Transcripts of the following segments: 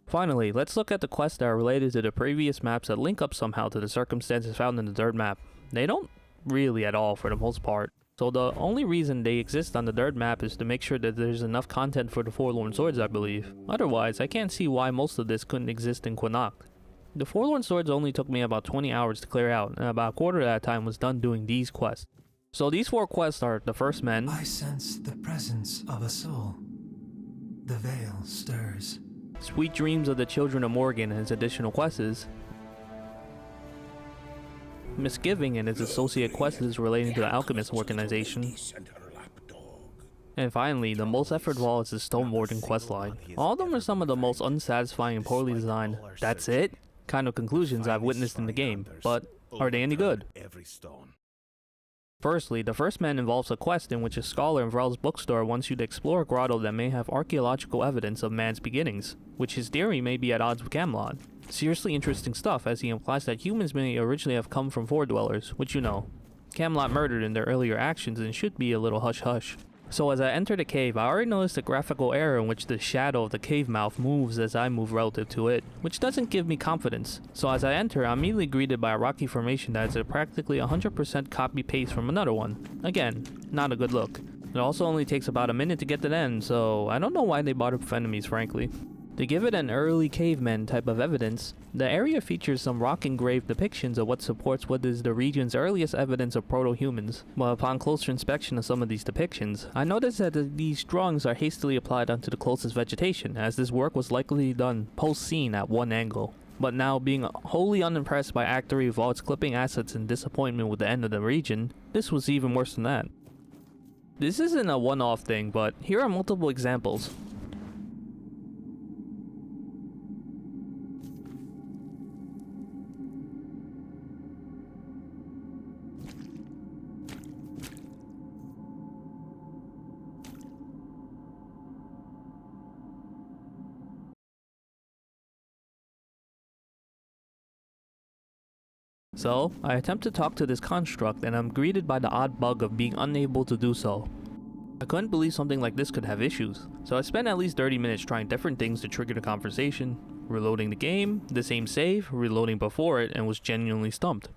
Finally, let's look at the quests that are related to the previous maps that link up somehow to the circumstances found in the third map. They don't really at all for the most part. So the only reason they exist on the third map is to make sure that there's enough content for the Forlorn swords, I believe. Otherwise, I can't see why most of this couldn't exist in Quinacht. The Forlorn swords only took me about 20 hours to clear out, and about a quarter of that time was done doing these quests. So these 4 quests are the First Men. I sense the presence of a soul. The veil stirs. Sweet Dreams of the Children of Morrigan and its additional quests. Misgiving and its associate quests relating to the Alchemist organization. And finally, the most effort of all is the Stonewarden Questline. All of them are some of the most unsatisfying and poorly designed, that's it, kind of conclusions I've witnessed in the game, but are they any good? Firstly, the First Man involves a quest in which a scholar in Vrel's bookstore wants you to explore a grotto that may have archaeological evidence of man's beginnings, which his theory may be at odds with Camelot. Seriously interesting stuff, as he implies that humans may originally have come from Ford dwellers, which you know, Camelot murdered in their earlier actions and should be a little hush-hush. So as I enter the cave, I already noticed a graphical error in which the shadow of the cave mouth moves as I move relative to it, which doesn't give me confidence. So as I enter, I'm immediately greeted by a rocky formation that is a practically 100% copy-paste from another one. Again, not a good look. It also only takes about a minute to get to the end, so I don't know why they bothered with enemies, frankly. To give it an early caveman type of evidence, the area features some rock-engraved depictions of what supports what is the region's earliest evidence of proto-humans. But upon closer inspection of some of these depictions, I noticed that these drawings are hastily applied onto the closest vegetation, as this work was likely done post-scene at one angle. But now, being wholly unimpressed by Act 3 with all its clipping assets and disappointment with the end of the region, this was even worse than that. This isn't a one-off thing, but here are multiple examples. So, I attempt to talk to this construct and I'm greeted by the odd bug of being unable to do so. I couldn't believe something like this could have issues, so I spent at least 30 minutes trying different things to trigger the conversation, reloading the game, the same save, reloading before it, and was genuinely stumped.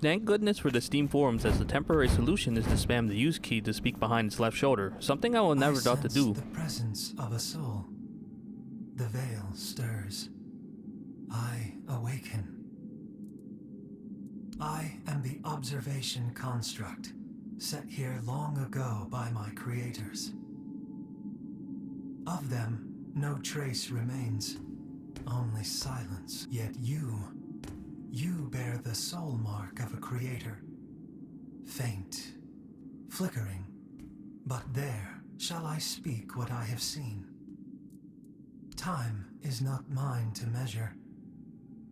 Thank goodness for the Steam forums, as the temporary solution is to spam the use key to speak behind its left shoulder, something I would never thought to do. The presence of a soul. The veil stirs. I awaken. I am the observation construct, set here long ago by my creators. Of them, no trace remains, only silence. Yet you bear the soul mark of a creator. Faint, flickering, but there shall I speak what I have seen. Time is not mine to measure.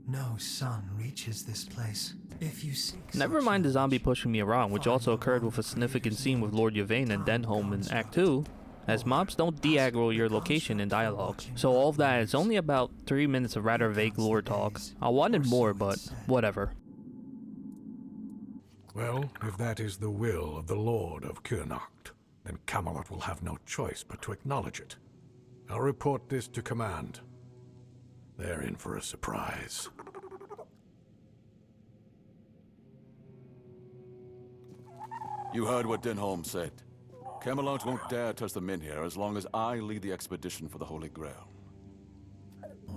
No sun reaches this place. If you seek... Never mind the zombie pushing me around, which also occurred with a significant scene with Lord Yvain and Denholm in Act 2, as mobs don't de-aggro your location in dialogue. So all of that is only about 3 minutes of rather vague lore talk. I wanted more, but whatever. Well, if that is the will of the Lord of Quinacht, then Camelot will have no choice but to acknowledge it. I'll report this to command. They're in for a surprise. You heard what Denholm said. Camelot won't dare touch the men here as long as I lead the expedition for the Holy Grail.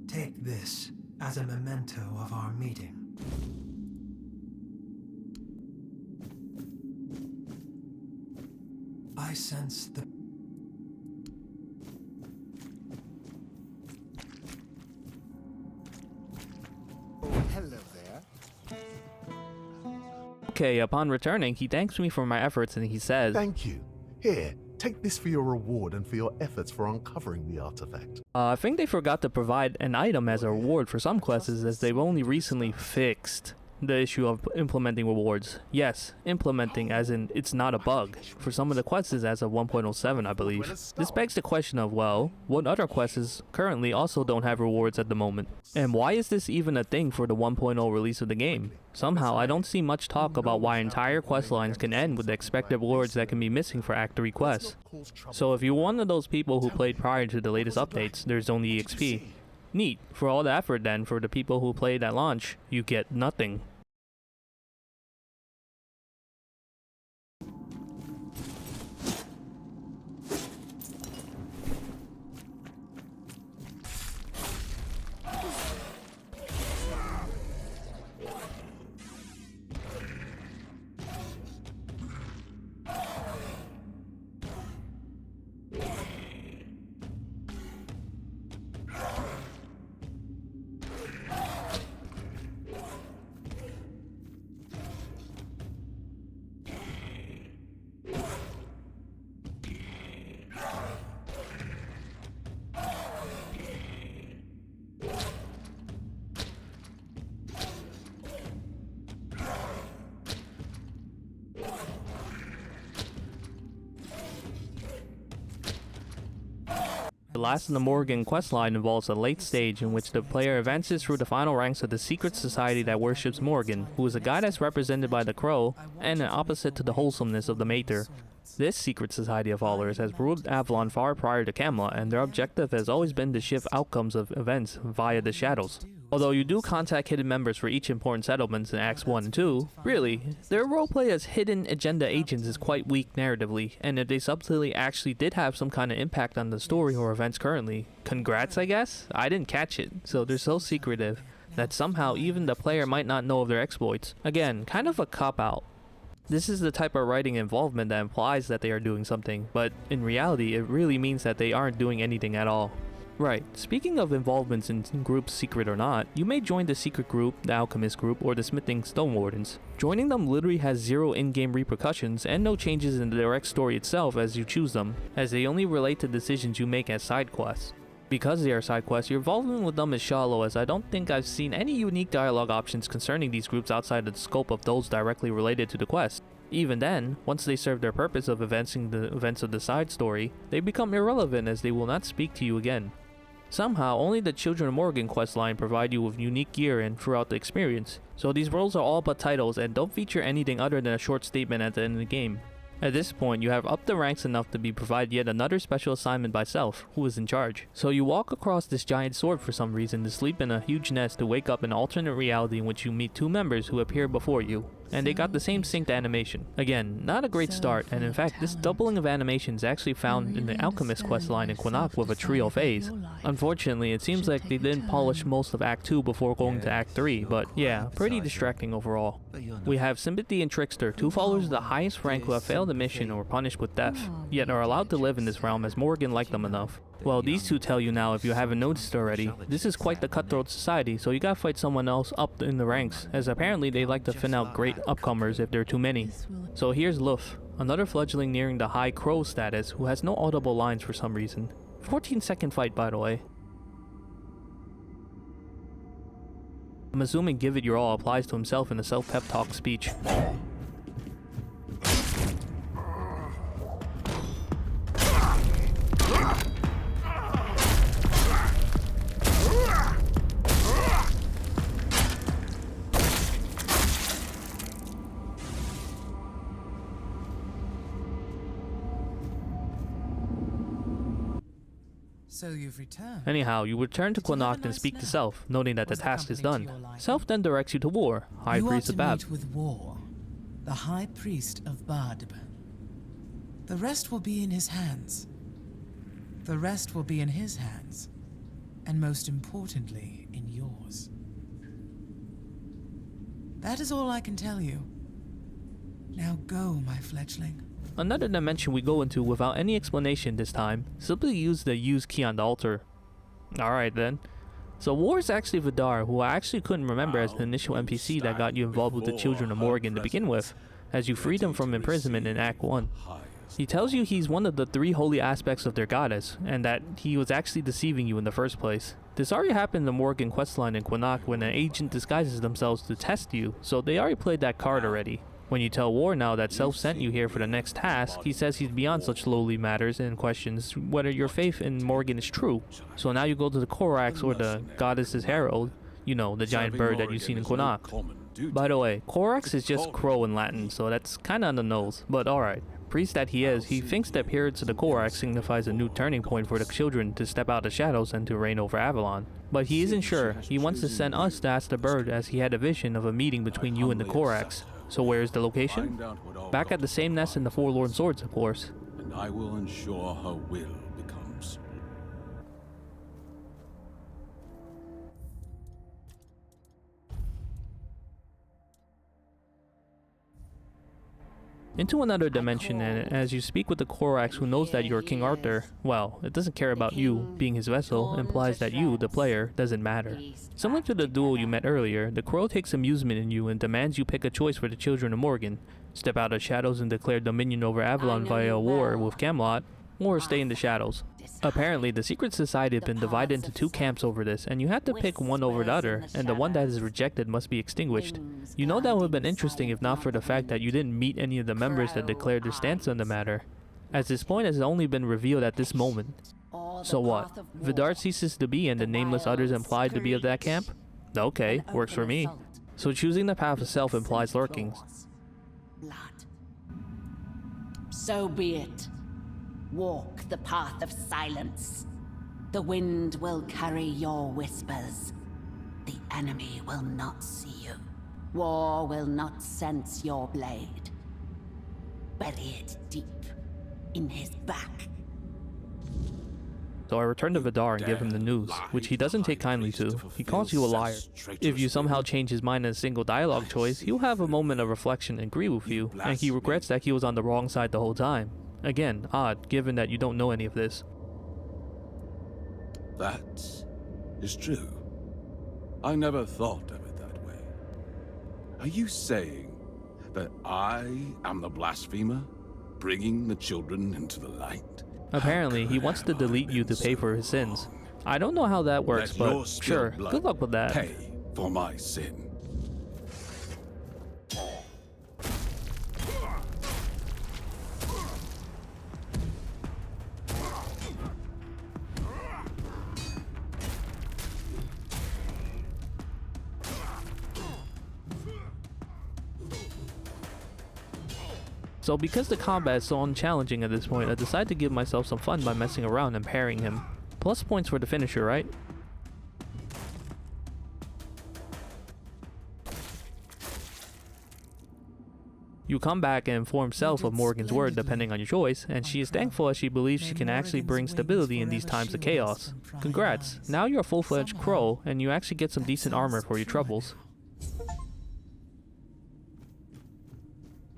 Take this as a memento of our meeting. I sense the... Oh, hello there. Okay, upon returning, he thanks me for my efforts and he says, Thank you. Here, take this for your reward and for your efforts for uncovering the artifact. I think they forgot to provide an item as a reward for some quests, as they've only recently fixed the issue of implementing rewards. Yes, implementing as in it's not a bug. For some of the quests as of 1.07, I believe. This begs the question of, well, what other quests currently also don't have rewards at the moment? And why is this even a thing for the 1.0 release of the game? Somehow, I don't see much talk about why entire quest lines can end with the expected rewards that can be missing for Act 3 quests. So if you're one of those people who played prior to the latest updates, there's only EXP. Neat. For all the effort then, for the people who played at launch, you get nothing. The last in the Morrigan Questline involves a late stage in which the player advances through the final ranks of the secret society that worships Morrigan, who is a goddess represented by the crow, and an opposite to the wholesomeness of the Mater. This secret society of followers has ruled Avalon far prior to Camelot, and their objective has always been to shift outcomes of events via the shadows. Although you do contact hidden members for each important settlement in Acts 1 and 2, really, their roleplay as hidden agenda agents is quite weak narratively, and if they subtly actually did have some kind of impact on the story or events currently, congrats I guess? I didn't catch it, so they're so secretive that somehow even the player might not know of their exploits. Again, kind of a cop-out. This is the type of writing involvement that implies that they are doing something, but in reality it really means that they aren't doing anything at all. Right, speaking of involvements in groups, secret or not, you may join the secret group, the Alchemist group, or the smithing Stonewardens. Joining them literally has zero in-game repercussions and no changes in the direct story itself as you choose them, as they only relate to decisions you make as side quests. Because they are side quests, your involvement with them is shallow, as I don't think I've seen any unique dialogue options concerning these groups outside of the scope of those directly related to the quest. Even then, once they serve their purpose of advancing the events of the side story, they become irrelevant as they will not speak to you again. Somehow, only the Children of Morrigan Questline provide you with unique gear and throughout the experience, so these roles are all but titles and don't feature anything other than a short statement at the end of the game. At this point, you have upped the ranks enough to be provided yet another special assignment by Self, who is in charge. So you walk across this giant sword for some reason to sleep in a huge nest to wake up in an alternate reality in which you meet two members who appear before you, and they got the same synced animation. Again, not a great start, and in fact this doubling of animation is actually found in the Alchemist Questline in Quinnock with a trio phase. Unfortunately, it seems like they didn't polish most of Act 2 before going to Act 3, but yeah, pretty distracting overall. We have Sympathy and Trickster, two followers of the highest rank who have failed a mission or were punished with death, yet are allowed to live in this realm as Morrigan liked them enough. Well, these two tell you now if you haven't noticed already, this is quite the cutthroat society, so you gotta fight someone else up in the ranks, as apparently they like to thin out great upcomers if there are too many. So here's Luff, another fledgling nearing the high crow status who has no audible lines for some reason. 14-second fight, by the way. I'm assuming give it your all applies to himself in a self-pep talk speech. So you've returned. Anyhow, you return to Quinnock and speak to Self, noting that the task is done. Self then directs you to War, High Priest of Bab. You are to meet with War, the High Priest of Bardb. The rest will be in his hands. The rest will be in his hands. And most importantly, in yours. That is all I can tell you. Now go, my fledgling. Another dimension we go into without any explanation this time. Simply use the use key on the altar. Alright then. So War is actually Vidar, who I actually couldn't remember as the initial NPC that got you involved with the Children of Morrigan to begin with, as you freed him from imprisonment in Act 1. He tells you he's one of the 3 holy aspects of their goddess, and that he was actually deceiving you in the first place. This already happened in the Morrigan Questline in Quinac when an agent disguises themselves to test you, so they already played that card already. When you tell War now that Self sent you here for the next task, he says he's beyond such lowly matters and questions whether your faith in Morrigan is true. So now you go to the Korax or the Goddess's Herald, you know, the giant bird that you've seen in Quinac. By the way, Korax is just crow in Latin, so that's kinda on the nose, but alright. Priest that he is, he thinks the appearance of the Korax signifies a new turning point for the children to step out of the shadows and to reign over Avalon. But he isn't sure. He wants to send us to ask the bird as he had a vision of a meeting between you and the Korax. So where's the location? Back at the same nest in the Forlorn Swords, of course. And I will ensure her will becomes. Into another dimension, and as you speak with the Korax who knows that you're King Arthur, well, it doesn't care about you being his vessel, implies that you, the player, doesn't matter. Similar to the duel you met earlier, the crow takes amusement in you and demands you pick a choice for the children of Morgan. Step out of shadows and declare dominion over Avalon via a war with Camelot, or stay in the shadows. Apparently, the secret society has been divided into two camps over this, and you have to pick one over the other, and the one that is rejected must be extinguished. You know that would have been interesting if not for the fact that you didn't meet any of the members that declared their stance on the matter, as this point has only been revealed at this moment. So what? Vidar ceases to be and the nameless others implied to be of that camp? Okay, works for me. So choosing the path of self implies lurking. So be it. Walk the path of silence. The wind will carry your whispers. The enemy will not see you. War will not sense your blade. Bury it deep in his back. So I return to Vidar and give him the news, which he doesn't take kindly to. He calls you a liar. If you somehow change his mind in a single dialogue choice, he'll have a moment of reflection and agree with you, and he regrets that he was on the wrong side the whole time. Again, odd, given that you don't know any of this. That is true. I never thought of it that way. Are you saying that I am the blasphemer, bringing the children into the light? Apparently, he wants to delete you to pay for his sins. I don't know how that works, but sure, good luck with that. Pay for my sin. So because the combat is so unchallenging at this point, I decided to give myself some fun by messing around and parrying him. Plus points for the finisher, right? You come back and inform Self of Morgan's word depending on your choice, and she is thankful as she believes she can actually bring stability in these times of chaos. Congrats, now you're a full-fledged crow, and you actually get some decent armor for your troubles.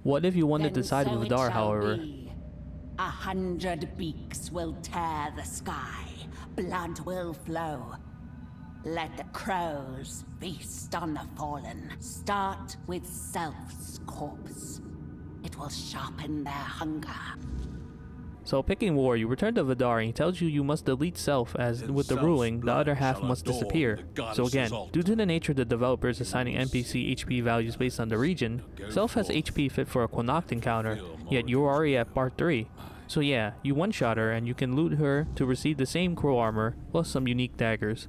What if you wanted to side with Vidar, however? 100 beaks will tear the sky. Blood will flow. Let the crows feast on the fallen. Start with Self's corpse. It will sharpen their hunger. So picking war, you return to Vidar and he tells you must delete Self as with the ruling, the other half must disappear. So again, due to the nature of the developers assigning NPC HP values based on the region, Self has HP fit for a Quinac encounter, yet you're already at part 3. So yeah, you one-shot her and you can loot her to receive the same crow armor, plus some unique daggers.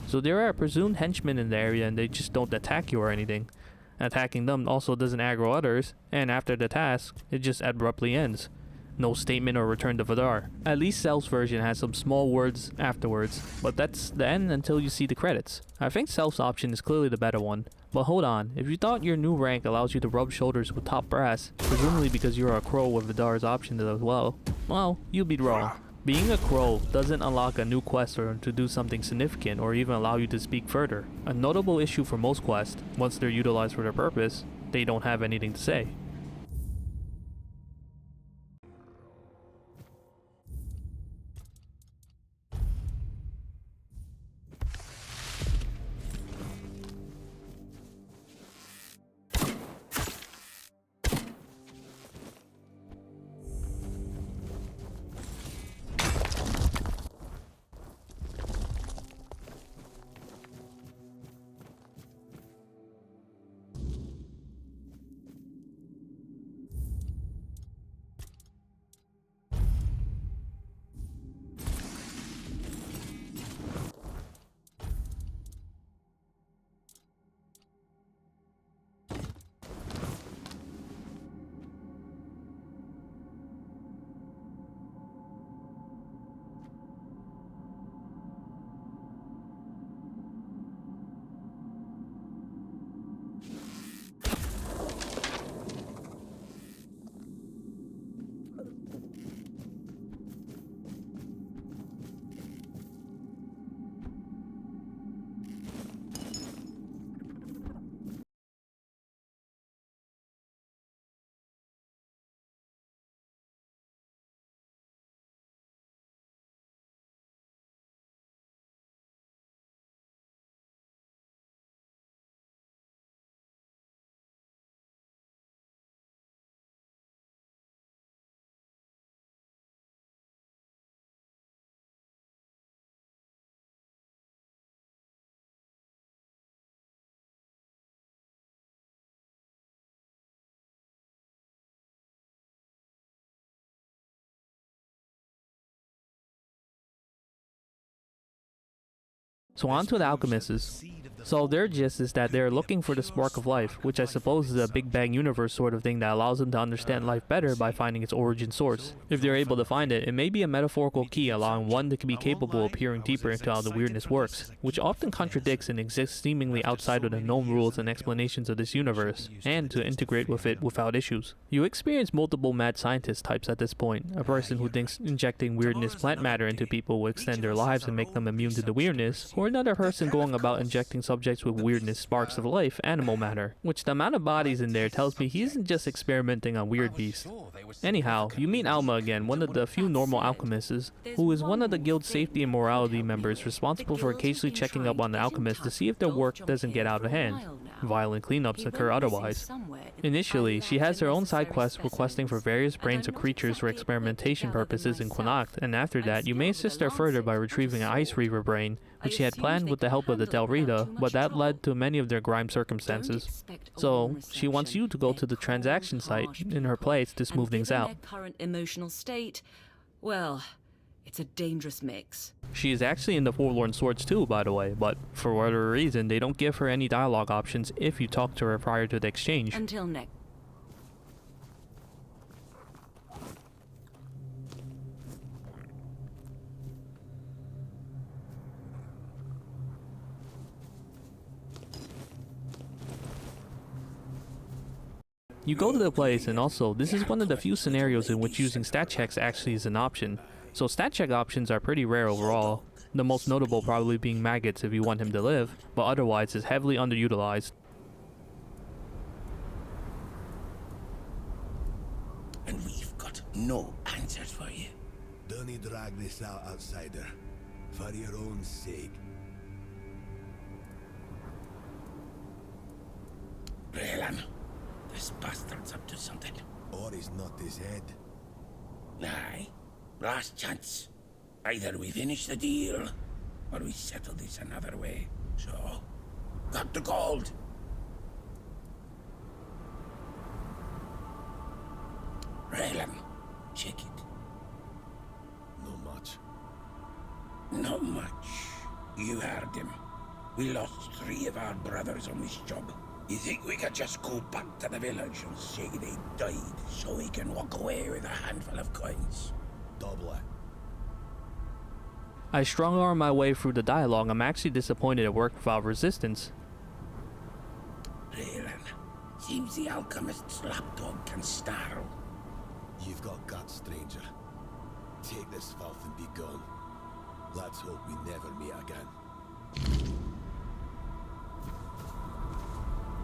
So there are presumed henchmen in the area and they just don't attack you or anything. Attacking them also doesn't aggro others, and after the task, it just abruptly ends. No statement or return to Vidar. At least Self's version has some small words afterwards, but that's the end until you see the credits. I think Self's option is clearly the better one. But hold on, if you thought your new rank allows you to rub shoulders with top brass, presumably because you're a crow with Vidar's option as well, you'd be wrong. Being a crow doesn't unlock a new quest or to do something significant or even allow you to speak further. A notable issue for most quests, once they're utilized for their purpose, they don't have anything to say. So on to the Alchemists. So their gist is that they're looking for the spark of life, which I suppose is a Big Bang universe sort of thing that allows them to understand life better by finding its origin source. If they're able to find it, it may be a metaphorical key allowing one to be capable of peering deeper into how the weirdness works, which often contradicts and exists seemingly outside of the known rules and explanations of this universe, and to integrate with it without issues. You experience multiple mad scientist types at this point, a person who thinks injecting weirdness plant matter into people will extend their lives and make them immune to the weirdness, or another person going about injecting subjects with weirdness sparks of life, animal matter, which the amount of bodies in there tells me he isn't just experimenting on weird beasts. Anyhow, you meet Alma again, one of the few normal alchemists, who is one of the guild's safety and morality members responsible for occasionally checking up on the alchemists to see if their work doesn't get out of hand. Violent cleanups occur otherwise. Initially, she has her own side quests requesting for various brains of creatures for experimentation purposes in Connacht, and after that, you may assist her further by retrieving an Ice Reaver brain, which she had planned with the help of the Del Rita, but that led to many of their grime circumstances. So, she wants you to go to the transaction site in her place to smooth things out. Their current emotional state, well, it's a dangerous mix. She is actually in the Forlorn Swords too, by the way, but for whatever reason, they don't give her any dialogue options if you talk to her prior to the exchange. Until next. You go to the place, and also, this is one of the few scenarios in which using stat checks actually is an option. So stat check options are pretty rare overall, the most notable probably being maggots if you want him to live, but otherwise is heavily underutilized. And we've got no answers for you. Don't you drag this out, outsider. For your own sake. Raylan, this bastard's up to something. Or he's not his head. Aye. Last chance. Either we finish the deal, or we settle this another way. So, got the gold. Raylan, check it. Not much. Not much. You heard him. We lost 3 of our brothers on this job. You think we could just go back to the village and say they died so we can walk away with a handful of coins? Double it. I strong-arm my way through the dialogue. I'm actually disappointed it worked without resistance. Raylan, seems the alchemist's lapdog can snarl. You've got guts, stranger. Take this filth and be gone. Let's hope we never meet again.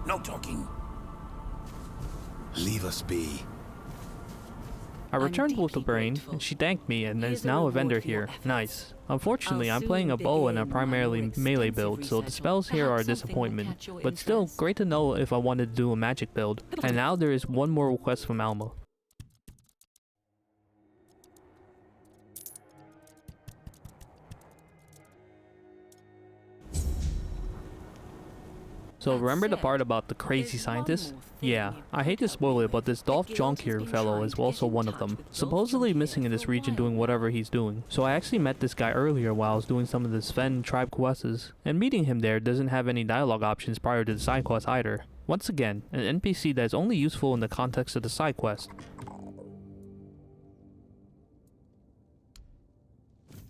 No talking. Leave us be. I returned with the brain, and she thanked me and is now a vendor here. Nice. Unfortunately, I'm playing a bow in a primarily melee build, so the spells here are a disappointment. But still, great to know if I wanted to do a magic build. And now there is one more request from Alma. So remember the part about the crazy scientist? Yeah, I hate to spoil it, but this Dolph Jonkier fellow is also one of them. Supposedly missing in this region doing whatever he's doing. So I actually met this guy earlier while I was doing some of the Sven tribe quests, and meeting him there doesn't have any dialogue options prior to the side quest either. Once again, an NPC that is only useful in the context of the side quest.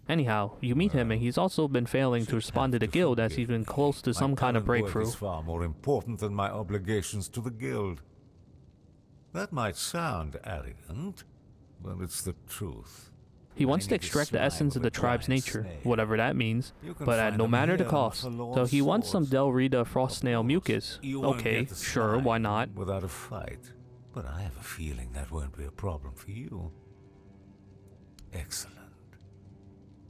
Anyhow, you meet him and he's also been failing to respond to the guild as he's been close to some kind of breakthrough. My current work is far more important than my obligations to the guild. That might sound arrogant, but it's the truth. He wants to extract the essence of the tribe's nature, whatever that means, but at no matter the cost. So he wants some Del Rita frost snail mucus. Okay, sure, why not? Without a fight, but I have a feeling that won't be a problem for you. Excellent.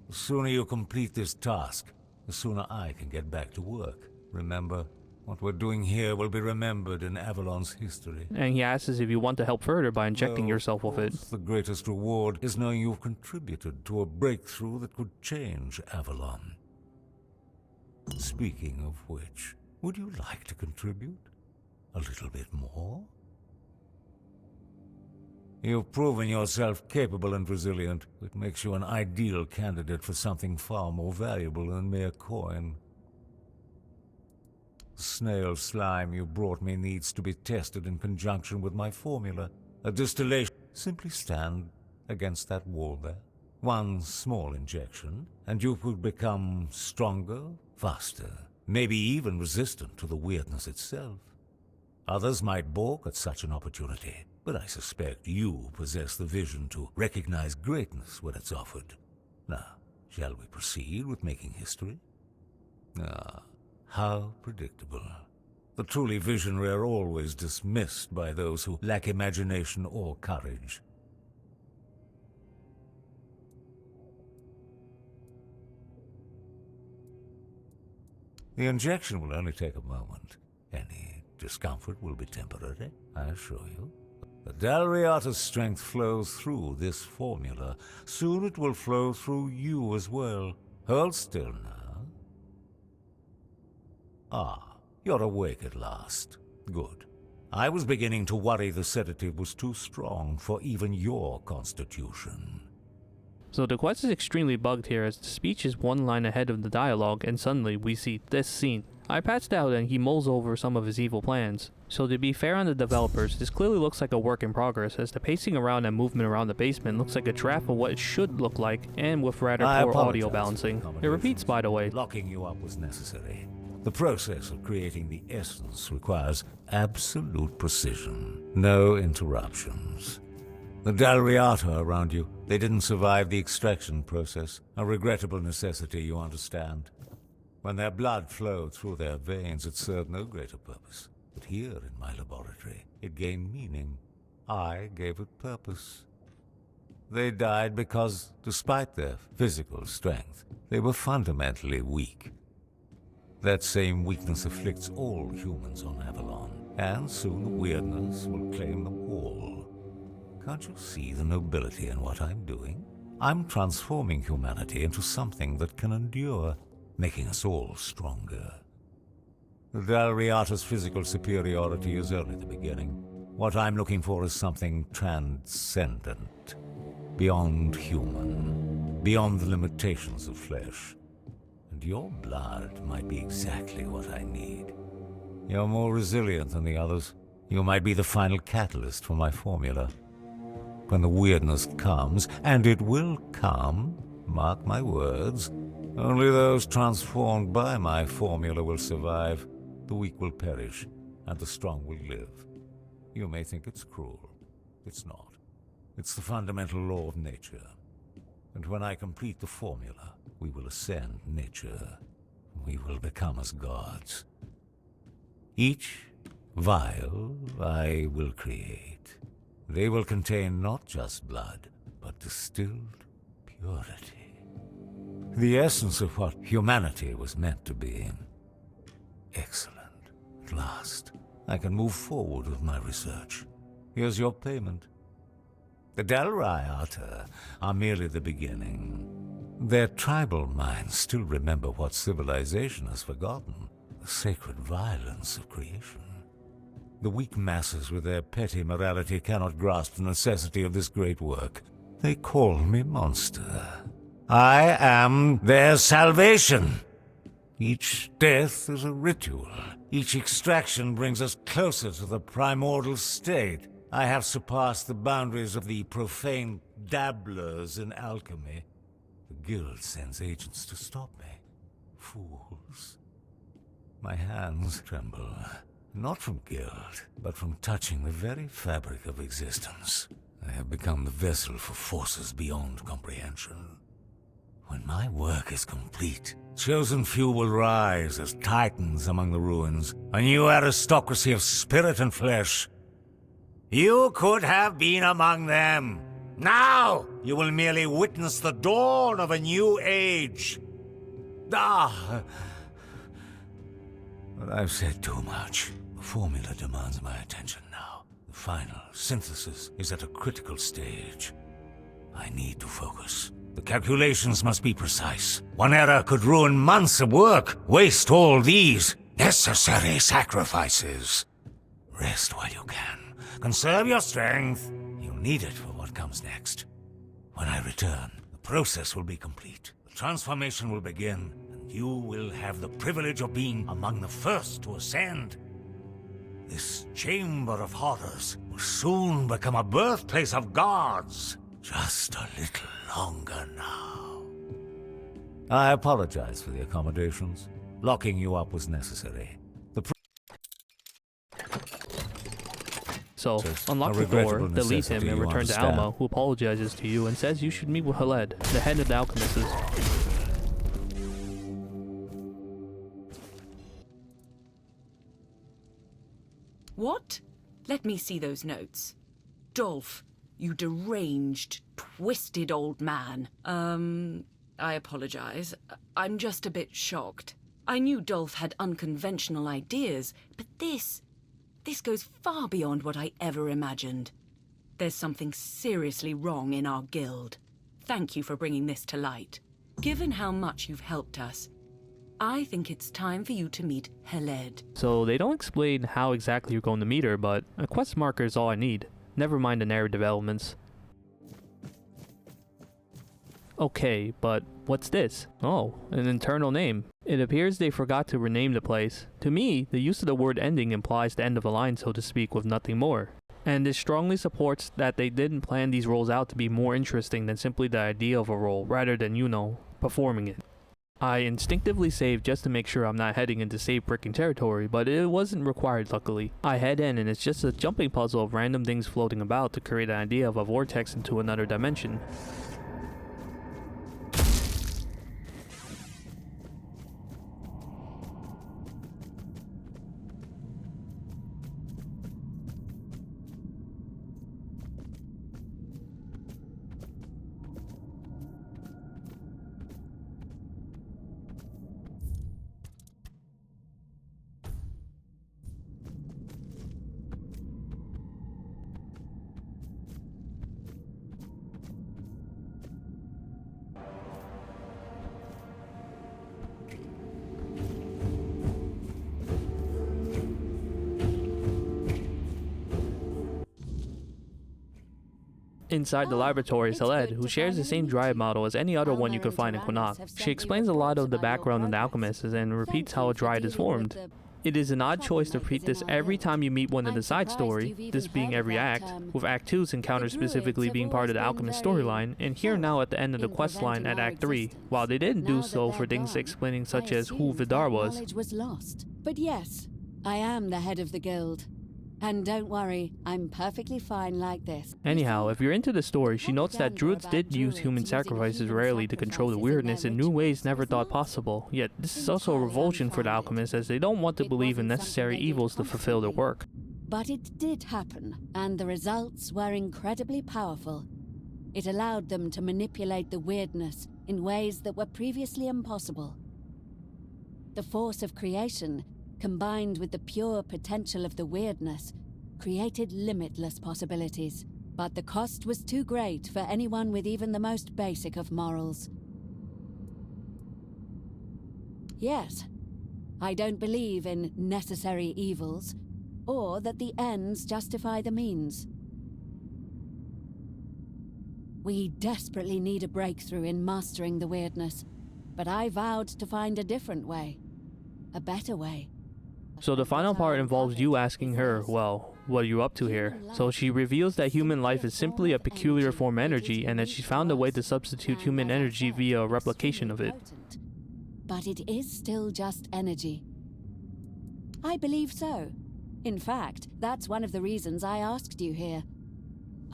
The sooner you complete this task, the sooner I can get back to work. Remember, what we're doing here will be remembered in Avalon's history. And he asks if you want to help further by injecting yourself with it. The greatest reward is knowing you've contributed to a breakthrough that could change Avalon. Speaking of which, would you like to contribute? A little bit more? You've proven yourself capable and resilient, which makes you an ideal candidate for something far more valuable than mere coin. The snail slime you brought me needs to be tested in conjunction with my formula. A distillation. Simply stand against that wall there. One small injection, and you could become stronger, faster, maybe even resistant to the weirdness itself. Others might balk at such an opportunity, but I suspect you possess the vision to recognize greatness when it's offered. Now, shall we proceed with making history? Ah, how predictable. The truly visionary are always dismissed by those who lack imagination or courage. The injection will only take a moment. Any discomfort will be temporary, I assure you. The Dalriata's strength flows through this formula. Soon it will flow through you as well. Hold still now. Ah, you're awake at last. Good. I was beginning to worry the sedative was too strong for even your constitution. So the quest is extremely bugged here, as the speech is one line ahead of the dialogue, and suddenly we see this scene. I patched out and he mulls over some of his evil plans. So to be fair on the developers, this clearly looks like a work in progress, as the pacing around and movement around the basement looks like a draft of what it should look like, and with rather poor audio balancing. It repeats, by the way. Locking you up was necessary. The process of creating the essence requires absolute precision. No interruptions. The Dalriata around you, they didn't survive the extraction process. A regrettable necessity, you understand. When their blood flowed through their veins, it served no greater purpose. But here in my laboratory, it gained meaning. I gave it purpose. They died because, despite their physical strength, they were fundamentally weak. That same weakness afflicts all humans on Avalon, and soon the weirdness will claim them all. Can't you see the nobility in what I'm doing? I'm transforming humanity into something that can endure, making us all stronger. The Dalriata's physical superiority is only the beginning. What I'm looking for is something transcendent, beyond human, beyond the limitations of flesh. And your blood might be exactly what I need. You're more resilient than the others. You might be the final catalyst for my formula. When the weirdness comes, and it will come, mark my words, only those transformed by my formula will survive. The weak will perish, and the strong will live. You may think it's cruel. It's not. It's the fundamental law of nature. And when I complete the formula, we will ascend nature. We will become as gods. Each vial I will create. They will contain not just blood, but distilled purity. The essence of what humanity was meant to be. Excellent. At last, I can move forward with my research. Here's your payment. The Dalriata are merely the beginning. Their tribal minds still remember what civilization has forgotten, the sacred violence of creation. The weak masses with their petty morality cannot grasp the necessity of this great work. They call me monster. I am their salvation. Each death is a ritual. Each extraction brings us closer to the primordial state. I have surpassed the boundaries of the profane dabblers in alchemy. The guild sends agents to stop me. Fools. My hands tremble. Not from guilt, but from touching the very fabric of existence. I have become the vessel for forces beyond comprehension. When my work is complete, chosen few will rise as titans among the ruins, a new aristocracy of spirit and flesh. You could have been among them. Now you will merely witness the dawn of a new age. But I've said too much. The formula demands my attention now. The final synthesis is at a critical stage. I need to focus. The calculations must be precise. One error could ruin months of work, waste all these necessary sacrifices. Rest while you can. Conserve your strength. You'll need it for what comes next. When I return, the process will be complete. The transformation will begin, and you will have the privilege of being among the first to ascend. This Chamber of Horrors will soon become a birthplace of gods. Just a little longer now. I apologize for the accommodations. Locking you up was necessary. So, unlock the door, delete him, and return to Alma, who apologizes to you and says you should meet with Haled, the head of the Alchemists. What? Let me see those notes. Dolph, you deranged, twisted old man. I apologize. I'm just a bit shocked. I knew Dolph had unconventional ideas, but this goes far beyond what I ever imagined. There's something seriously wrong in our guild. Thank you for bringing this to light. Given how much you've helped us, I think it's time for you to meet Haled. So they don't explain how exactly you're going to meet her, but a quest marker is all I need. Never mind the narrative developments. Okay, but what's this? Oh, an internal name. It appears they forgot to rename the place. To me, the use of the word ending implies the end of a line, so to speak, with nothing more. And this strongly supports that they didn't plan these roles out to be more interesting than simply the idea of a role, rather than, you know, performing it. I instinctively saved just to make sure I'm not heading into save-breaking territory, but it wasn't required luckily. I head in and it's just a jumping puzzle of random things floating about to create an idea of a vortex into another dimension. Inside the laboratory is Haled, who shares the same drive model as any other one you could find in Quinnock. She explains a lot of the background of the alchemists and repeats how a drive is formed. It is an odd choice to repeat this every time you meet one in the side story, this being every act, with Act 2's encounter specifically being part of the Alchemist storyline, and here now at the end of the questline at Act 3, while they didn't do so for things explaining such as who Vidar was. But yes, I am the head of the guild. And don't worry, I'm perfectly fine like this. Anyhow, if you're into the story, she notes that druids did use human sacrifices rarely to control the weirdness in new ways never thought possible. Yet, this is also a revulsion for the alchemists as they don't want to believe in necessary evils to fulfill their work. But it did happen, and the results were incredibly powerful. It allowed them to manipulate the weirdness in ways that were previously impossible. The force of creation, combined with the pure potential of the weirdness, created limitless possibilities. But the cost was too great for anyone with even the most basic of morals. Yes, I don't believe in necessary evils, or that the ends justify the means. We desperately need a breakthrough in mastering the weirdness, but I vowed to find a different way. A better way. So the final part involves you asking her, well, what are you up to here? So she reveals that human life is simply a peculiar form of energy and that she's found a way to substitute human energy via a replication of it. But it is still just energy. I believe so. In fact, that's one of the reasons I asked you here.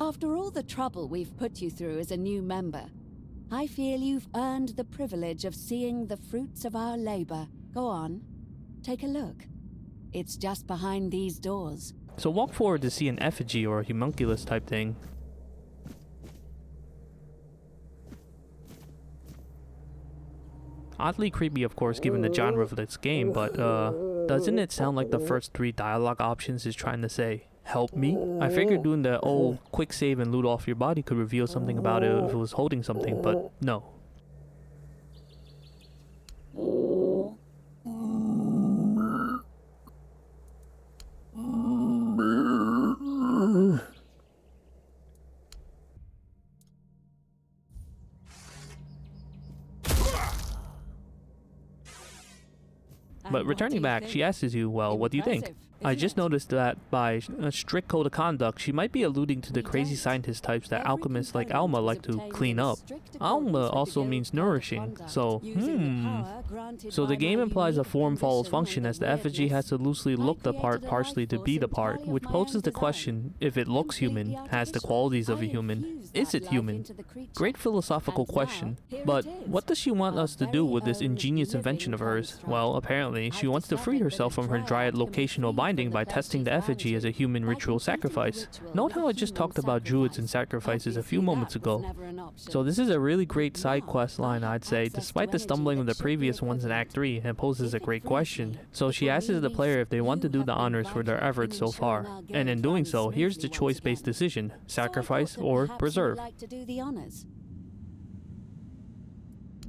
After all the trouble we've put you through as a new member, I feel you've earned the privilege of seeing the fruits of our labor. Go on, take a look. It's just behind these doors. So walk forward to see an effigy or a homunculus type thing. Oddly creepy, of course, given the genre of this game, but doesn't it sound like the first 3 dialogue options is trying to say, help me? I figured doing the quick save and loot off your body could reveal something about it if it was holding something, but no. But returning back, she asks you, well, what do you think? I just noticed that by a strict code of conduct, she might be alluding to the crazy scientist types that alchemists like Alma like to clean up. Alma also means nourishing, so, So the game implies a form follows function, as the effigy has to loosely look the part partially to be the part, which poses the question, if it looks human, has the qualities of a human, is it human? Great philosophical question. But what does she want us to do with this ingenious invention of hers? Well, apparently, she wants to free herself from her dryad locational binding by testing the effigy as a human ritual sacrifice. Note how I just talked about druids and sacrifices a few moments ago. So this is a really great side quest line, I'd say, despite the stumbling of the previous ones in Act 3, and poses a great question. So she asks the player if they want to do the honors for their efforts so far, and in doing so, here's the choice-based decision: sacrifice or preserve.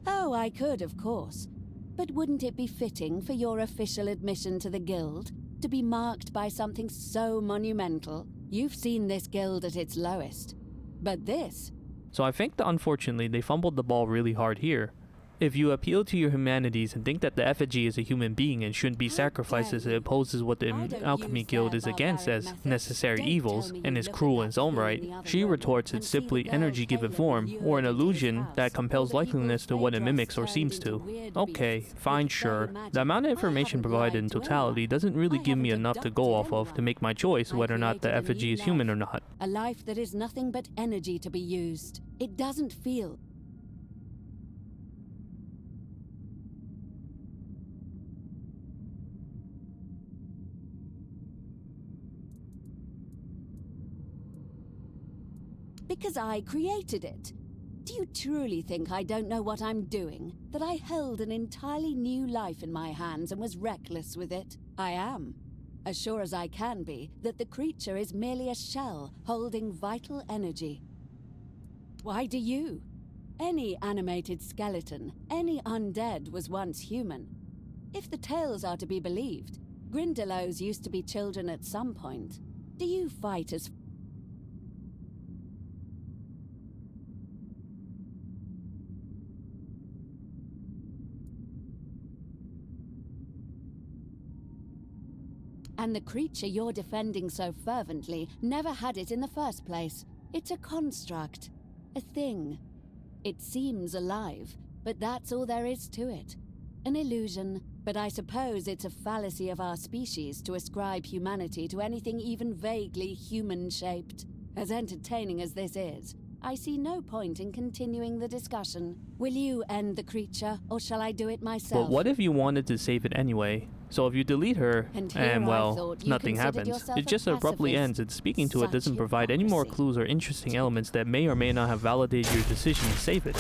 Oh, I could, of course. But wouldn't it be fitting for your official admission to the guild to be marked by something so monumental? You've seen this guild at its lowest. But this... So I think that unfortunately they fumbled the ball really hard here. If you appeal to your humanities and think that the effigy is a human being and shouldn't be sacrificed as it opposes what the Alchemy Guild is against as necessary evils and is cruel in its own right, she retorts it's simply energy given form, or an illusion that compels likeliness to what it mimics or seems to. Okay, fine, sure. The amount of information provided in totality doesn't really give me enough to go off of to make my choice whether or not the effigy is human or not. A life that is nothing but energy to be used. It doesn't feel... Because I created it. Do you truly think I don't know what I'm doing? That I held an entirely new life in my hands and was reckless with it? I am. As sure as I can be that the creature is merely a shell holding vital energy. Why do you? Any animated skeleton, any undead was once human. If the tales are to be believed, Grindelows used to be children at some point. Do you fight as... And the creature you're defending so fervently never had it in the first place. It's a construct. A thing. It seems alive, but that's all there is to it. An illusion, but I suppose it's a fallacy of our species to ascribe humanity to anything even vaguely human-shaped. As entertaining as this is, I see no point in continuing the discussion. Will you end the creature, or shall I do it myself? But what if you wanted to save it anyway? So if you delete her, and well, nothing happens. It just abruptly ends, and speaking to it doesn't provide any more clues or interesting elements that may or may not have validated your decision to save it.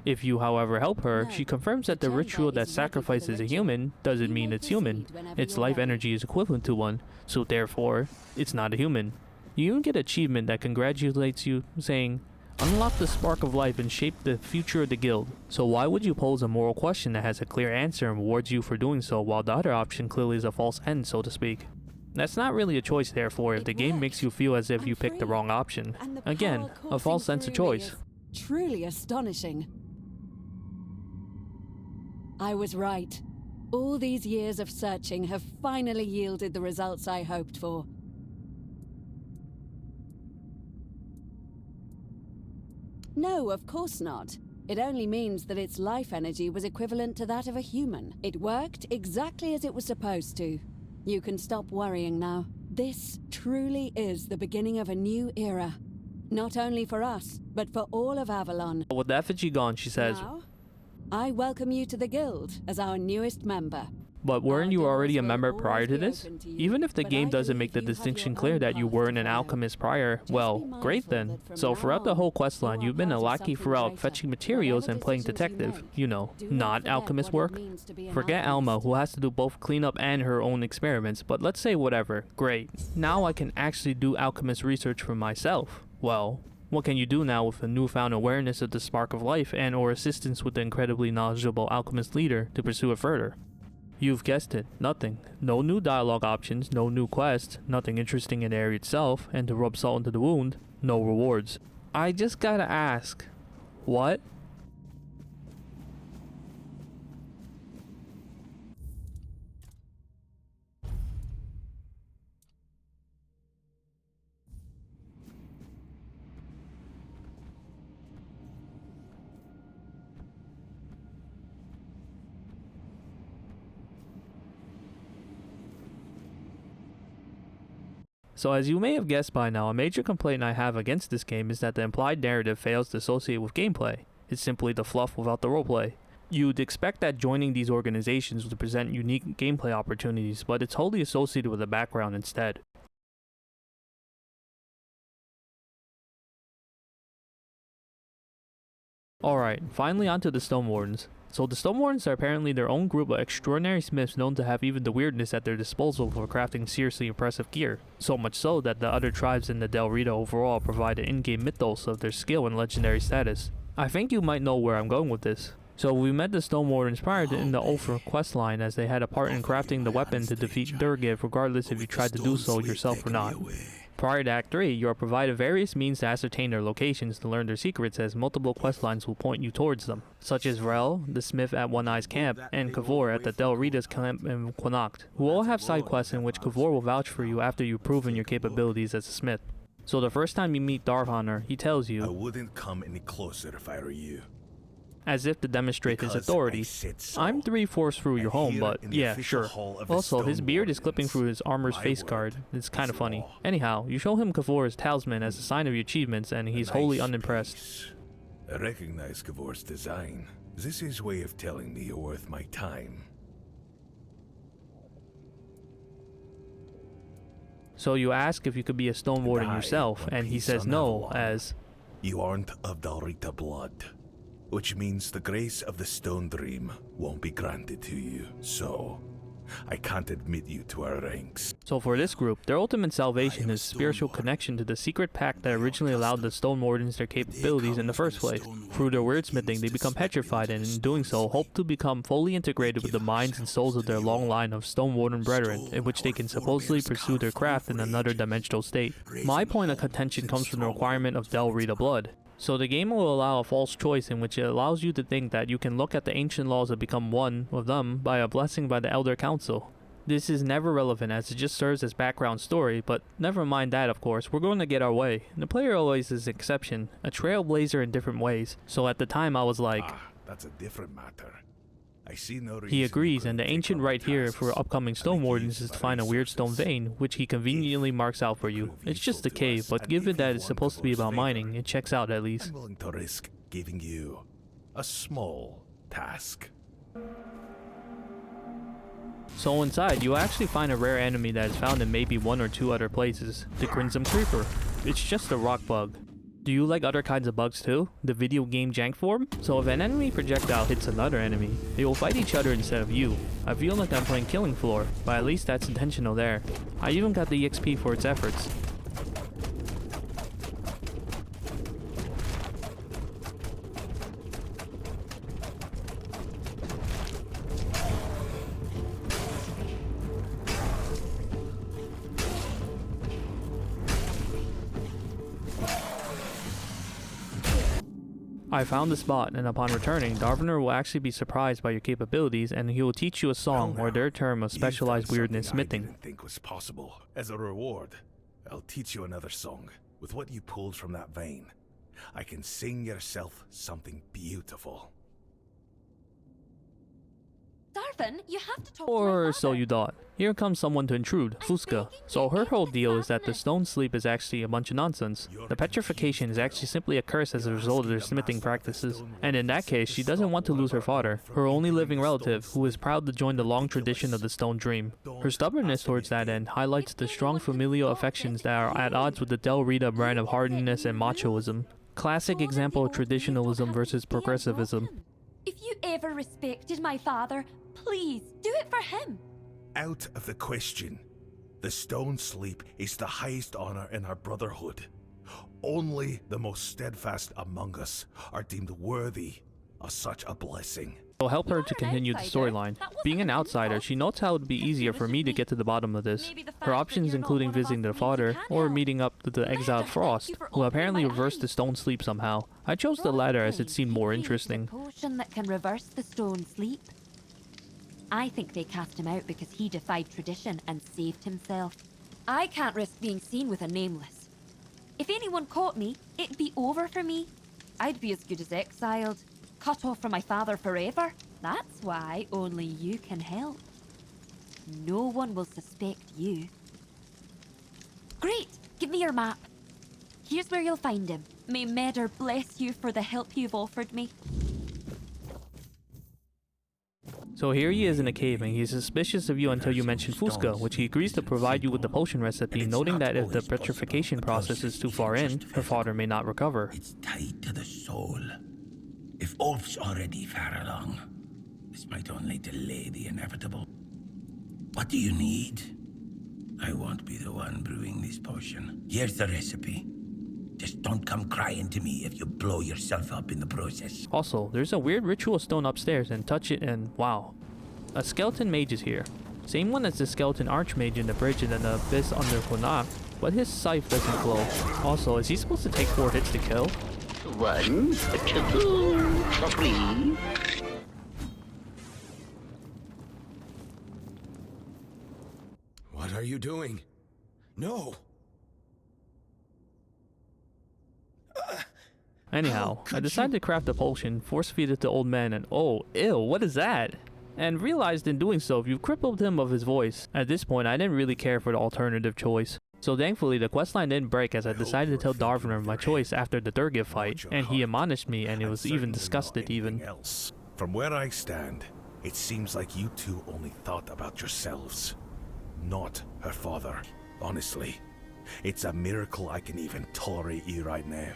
If you, however, help her, she confirms that the ritual that sacrifices a human doesn't mean it's human. Its life energy is equivalent to one, so therefore, it's not a human. You even get an achievement that congratulates you, saying, unlock the spark of life and shape the future of the guild. So why would you pose a moral question that has a clear answer and rewards you for doing so, while the other option clearly is a false end, so to speak? That's not really a choice, therefore, if the game makes you feel as if you picked the wrong option. Again, a false sense of choice. Truly astonishing. I was right. All these years of searching have finally yielded the results I hoped for. No, of course not. It only means that its life energy was equivalent to that of a human. It worked exactly as it was supposed to. You can stop worrying now. This truly is the beginning of a new era. Not only for us, but for all of Avalon. With the effigy gone, she says, Now, I welcome you to the guild as our newest member. but weren't you already a member prior to this? Even if the game doesn't make the distinction clear that you weren't an alchemist prior, well, great then. So throughout the whole questline, you've been a lackey throughout, fetching materials and playing detective. You know, not alchemist work. Forget Alma, who has to do both cleanup and her own experiments, but let's say whatever. Great. Now I can actually do alchemist research for myself. Well, what can you do now with a newfound awareness of the spark of life and or assistance with the incredibly knowledgeable alchemist leader to pursue it further? You've guessed it, nothing. No new dialogue options, no new quests, nothing interesting in the area itself, and to rub salt into the wound, no rewards. I just gotta ask, what? So as you may have guessed by now, a major complaint I have against this game is that the implied narrative fails to associate with gameplay. It's simply the fluff without the roleplay. You'd expect that joining these organizations would present unique gameplay opportunities, but it's wholly associated with the background instead. Alright, finally onto the Stonewardens. So the Stonewardens are apparently their own group of extraordinary smiths known to have even the weirdness at their disposal for crafting seriously impressive gear. So much so that the other tribes in the Del Rita overall provide an in-game mythos of their skill and legendary status. I think you might know where I'm going with this. So we met the Stonewardens prior to in the Morrigan Questline, as they had a part in crafting the weapon to defeat Durgiv regardless if you tried to do so yourself or not. Prior to Act 3, you are provided various means to ascertain their locations to learn their secrets, as multiple questlines will point you towards them, such as Rel, the smith at One Eye's camp, and Kavor at the Del Rita's camp in Quanacht, who all have side quests in which Kavor will vouch for you after you've proven your capabilities as a smith. So the first time you meet Darvhanner, he tells you, I wouldn't come any closer if I were you. As if to demonstrate his authority. I'm 3/4 through your home, but yeah, sure. Also, his beard is clipping through his armor's face guard. It's kind of funny. Anyhow, you show him Kavor's talisman as a sign of your achievements, and he's wholly unimpressed. I recognize Kavor's design. This is his way of telling me you're worth my time. So you ask if you could be a Stonewarden yourself, and he says no, as you aren't of Del Rita blood. Which means the grace of the Stone Dream won't be granted to you, so I can't admit you to our ranks. So for this group, their ultimate salvation is spiritual connection to the secret pact that originally allowed the Stonewardens their capabilities in the first place. Through their wordsmithing, they become petrified, and in doing so, hope to become fully integrated with the minds and souls of their long line of Stonewarden brethren, in which they can supposedly pursue their craft in another dimensional state. My point of contention comes from the requirement of Del Rita blood. So the game will allow a false choice in which it allows you to think that you can look at the ancient laws and become one with them by a blessing by the Elder Council. This is never relevant, as it just serves as background story, but never mind that, of course, we're going to get our way. The player always is an exception, a trailblazer in different ways, so at the time I was like, that's a different matter. I see no reason. He agrees, and the ancient right here for upcoming Stonewardens is to find a weird stone vein, which he conveniently marks out for you. It's just a cave, but given that it's supposed to be about mining, it checks out at least. I'm willing to risk giving you a small task. So inside, you actually find a rare enemy that is found in maybe 1 or 2 other places, the Crimson Creeper. It's just a rock bug. Do you like other kinds of bugs too? The video game jank form? So if an enemy projectile hits another enemy, they will fight each other instead of you. I feel like I'm playing Killing Floor, but at least that's intentional there. I even got the EXP for its efforts. I found the spot, and upon returning, Darvhanner will actually be surprised by your capabilities, and he will teach you a song, or their term of specialized weirdness smithing. I didn't think was possible. As a reward, I'll teach you another song. With what you pulled from that vein, I can sing yourself something beautiful. Darvin, you have to talk Or to my so father. you thought. Here comes someone to intrude, Fusca. So her whole deal is that the stone sleep is actually a bunch of nonsense. The petrification is actually simply a curse as a result of their smithing practices. And in that case, she doesn't want to lose her father, her only living relative, who is proud to join the long tradition of the Stone Dream. Her stubbornness towards that end highlights the strong familial affections that are at odds with the Del Rita brand of hardness and machoism. Classic example of traditionalism versus progressivism. If you ever respected my father, please do it for him. Out of the question. The Stone Sleep is the highest honor in our brotherhood. Only the most steadfast among us are deemed worthy of such a blessing. It'll help her to continue the storyline. Being an outsider, she notes how it would be easier for me to get to the bottom of this. Her options including visiting their father, or meeting up with the exiled Frost, who apparently reversed the stone sleep somehow. I chose the latter as it seemed more interesting. Potion that can reverse the stone sleep. I think they cast him out because he defied tradition and saved himself. I can't risk being seen with a nameless. If anyone caught me, it'd be over for me. I'd be as good as exiled. Cut off from my father forever. That's why only you can help. No one will suspect you. Great! Give me your map. Here's where you'll find him. May Medder bless you for the help you've offered me. So here he is in a cave, and he's suspicious of you until you mention Fusca, which he agrees to provide you with the potion recipe, noting that if the petrification process is too far in, her father may not recover. It's tied to the soul. If Ulf's already far along, this might only delay the inevitable. What do you need? I won't be the one brewing this potion. Here's the recipe. Just don't come crying to me if you blow yourself up in the process. Also, there's a weird ritual stone upstairs, and touch it and wow. A skeleton mage is here. Same one as the skeleton archmage in the bridge in the abyss under Qunak, but his scythe doesn't glow. Also, is he supposed to take 4 hits to kill? 1, 2, 3. What are you doing? No! Anyhow, I decided to craft a potion, force feed it to old man, and oh, ew, what is that? And realized in doing so, you've crippled him of his voice. At this point, I didn't really care for the alternative choice. So thankfully, the questline didn't break as I decided to tell Darvner my choice after the Durgiv fight, and he admonished me and it was even disgusted even. From where I stand, it seems like you two only thought about yourselves, not her father. Honestly, it's a miracle I can even tolerate you right now.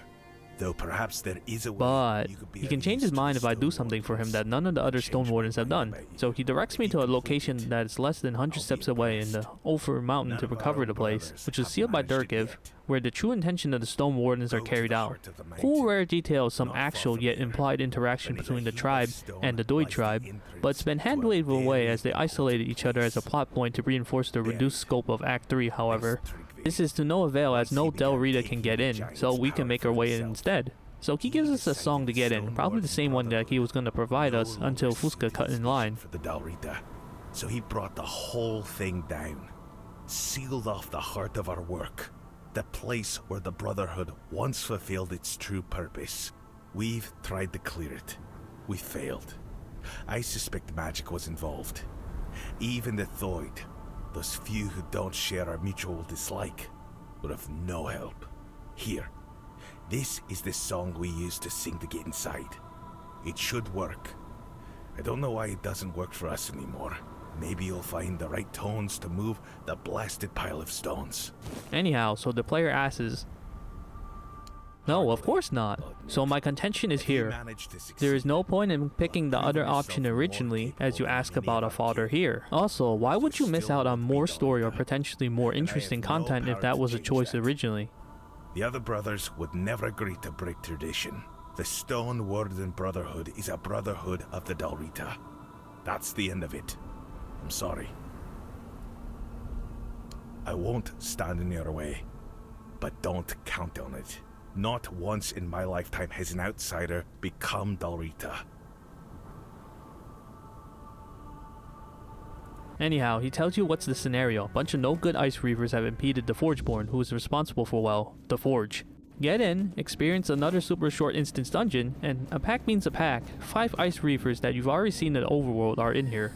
Though perhaps there is a way but he can change his mind if I do something for him that none of the other Stonewardens have done. So he directs me to a location that is less than 100 steps away in the Ophir Mountain to recover the place, which is sealed by Durgiv, where the true intention of the Stonewardens are carried out. Cool rare detail of some actual yet implied interaction between the tribe and the Doi tribe, but it's been hand-waved away as they isolated each other as a plot point to reinforce the reduced scope of Act 3, however. This is to no avail as no Del Rita can get in, so we can make our way in instead. So he gives us a song to get in, probably the same one that he was going to provide us until Fusca cut in line. For the Del Rita. So he brought the whole thing down, sealed off the heart of our work, the place where the Brotherhood once fulfilled its true purpose. We've tried to clear it. We failed. I suspect magic was involved. Even the Thoid, those few who don't share our mutual dislike, would have no help. Here, this is the song we used to sing to get inside. It should work. I don't know why it doesn't work for us anymore. Maybe you'll find the right tones to move the blasted pile of stones. Anyhow, so the player asks, no, of course not. So my contention is here. There is no point in picking the other option originally, as you ask about a father here. Also, why would you miss out on more story or potentially more interesting content if that was a choice originally? The other brothers would never agree to break tradition. The Stonewarden Brotherhood is a brotherhood of the Del Rita. That's the end of it. I'm sorry. I won't stand in your way, but don't count on it. Not once in my lifetime has an outsider become Del Rita. Anyhow, he tells you what's the scenario. A bunch of no-good Ice Reavers have impeded the Forgeborn, who is responsible for, well, the Forge. Get in, experience another super short instance dungeon, and a pack means a pack. 5 Ice Reavers that you've already seen in the overworld are in here.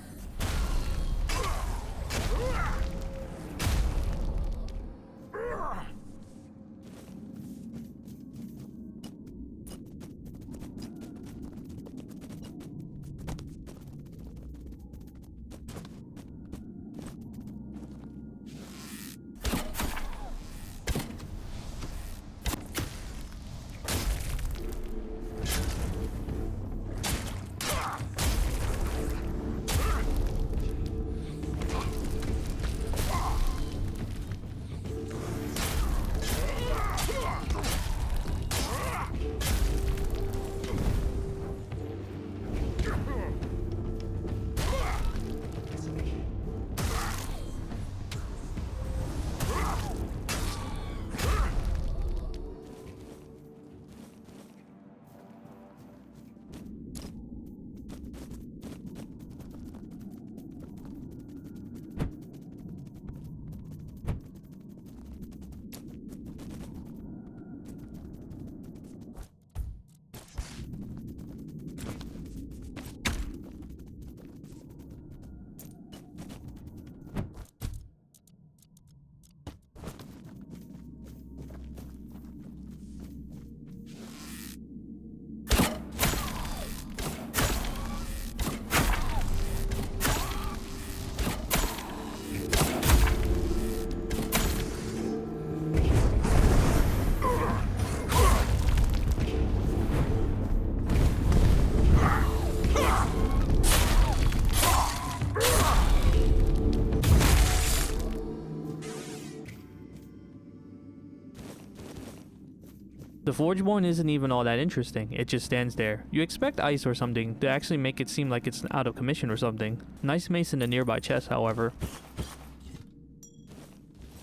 The Forgeborn isn't even all that interesting, it just stands there. You expect ice or something to actually make it seem like it's out of commission or something. Nice mace in the nearby chest, however.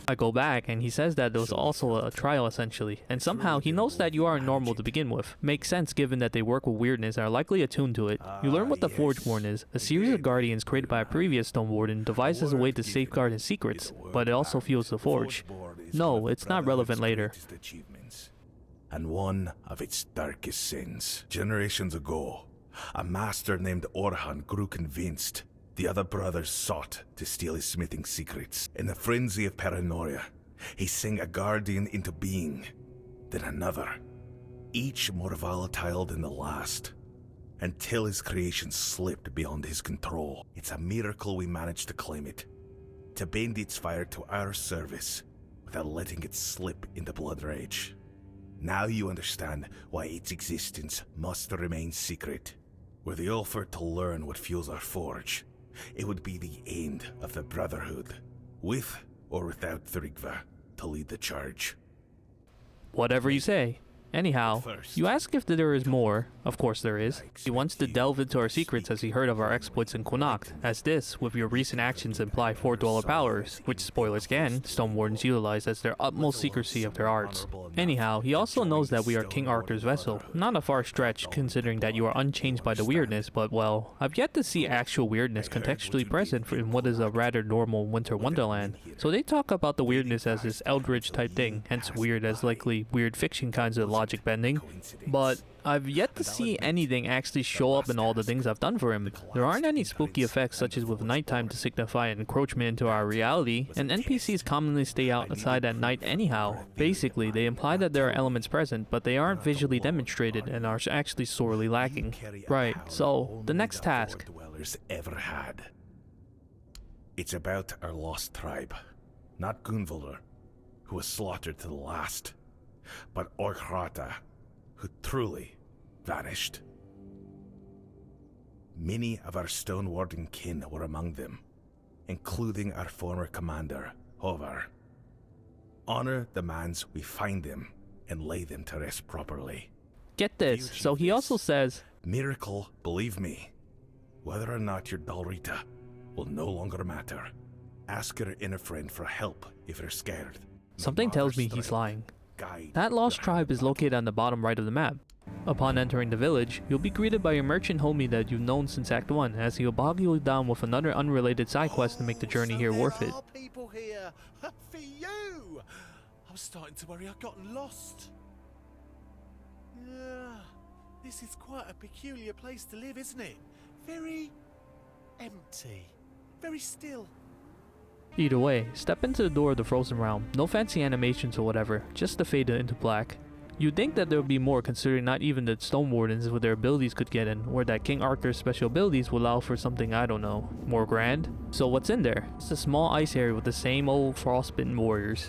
I go back and he says that there was also a trial essentially, and somehow he knows that you aren't normal to begin with. Makes sense given that they work with weirdness and are likely attuned to it. You learn what the Forgeborn is, a series of guardians created by a previous Stonewarden devised as a way to safeguard his secrets, but it also fuels the forge. No, it's not relevant later. And one of its darkest sins. Generations ago, a master named Orhan grew convinced the other brothers sought to steal his smithing secrets. In a frenzy of paranoia, he sang a guardian into being, then another, each more volatile than the last, until his creation slipped beyond his control. It's a miracle we managed to claim it, to bend its fire to our service without letting it slip into blood rage. Now you understand why its existence must remain secret. Were the Ulfr to learn what fuels our forge, it would be the end of the Brotherhood, with or without Thrigva to lead the charge. Whatever you say. Anyhow, you ask if there is more. Of course there is. He wants to delve into our secrets as he heard of our exploits in Connacht, as this, with your recent actions, imply Fort Dweller powers, which, spoilers again, Stonewardens utilize as their utmost secrecy of their arts. Anyhow, he also knows that we are King Arthur's vessel. Not a far stretch, considering that you are unchanged by the weirdness, but well, I've yet to see actual weirdness contextually present in what is a rather normal winter wonderland. So they talk about the weirdness as this eldritch type thing, hence weird as likely weird fiction kinds of logic bending, but I've yet to see anything actually show up in all the things I've done for him. There aren't any spooky effects such as with nighttime to signify an encroachment into our reality, and NPCs commonly stay outside at night anyhow. Basically, they imply that there are elements present, but they aren't visually demonstrated and are actually sorely lacking. Right, so, the next task. Ever had. It's about our lost tribe, not Gunvalder, who was slaughtered to the last, but Orkrata, who truly vanished. Many of our Stonewarden kin were among them, including our former commander, Hovar. Honor demands we find them and lay them to rest properly. Get this, so he also says, Miracle, believe me, whether or not you're Dalrita will no longer matter. Ask your inner friend for help if you're scared. Something tells me he's lying. That lost tribe is located on the bottom right of the map. Upon entering the village, you'll be greeted by a merchant homie that you've known since Act 1, as he'll bog you down with another unrelated side quest to make the journey here worth it. People here for you. I was starting to worry I got lost. Yeah, this is quite a peculiar place to live, isn't it? Very empty, very still. Either way, step into the door of the Frozen Realm. No fancy animations or whatever, just to fade into black. You'd think that there would be more, considering not even the Stonewardens with their abilities could get in, or that King Arthur's special abilities would allow for something, I don't know, more grand. So what's in there? It's a small ice area with the same old frostbitten warriors.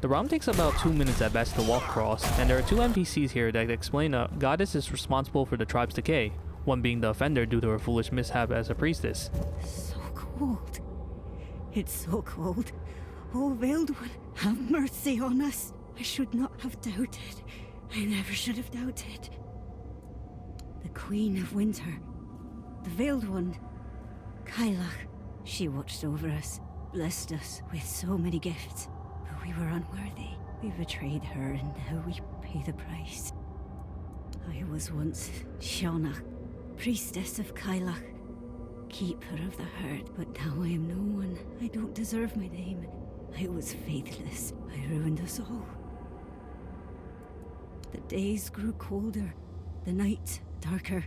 The realm takes about 2 minutes at best to walk across, and there are 2 NPCs here that explain a goddess is responsible for the tribe's decay, one being the offender due to her foolish mishap as a priestess. So cold. It's so cold. Oh, Veiled One, have mercy on us. I should not have doubted. I never should have doubted. The Queen of Winter, the Veiled One, Kailach, she watched over us, blessed us with so many gifts. But we were unworthy. We betrayed her and now we pay the price. I was once Shauna, priestess of Kailach, keeper of the herd, but now I am no one. I don't deserve my name. I was faithless. I ruined us all. The days grew colder, the night darker.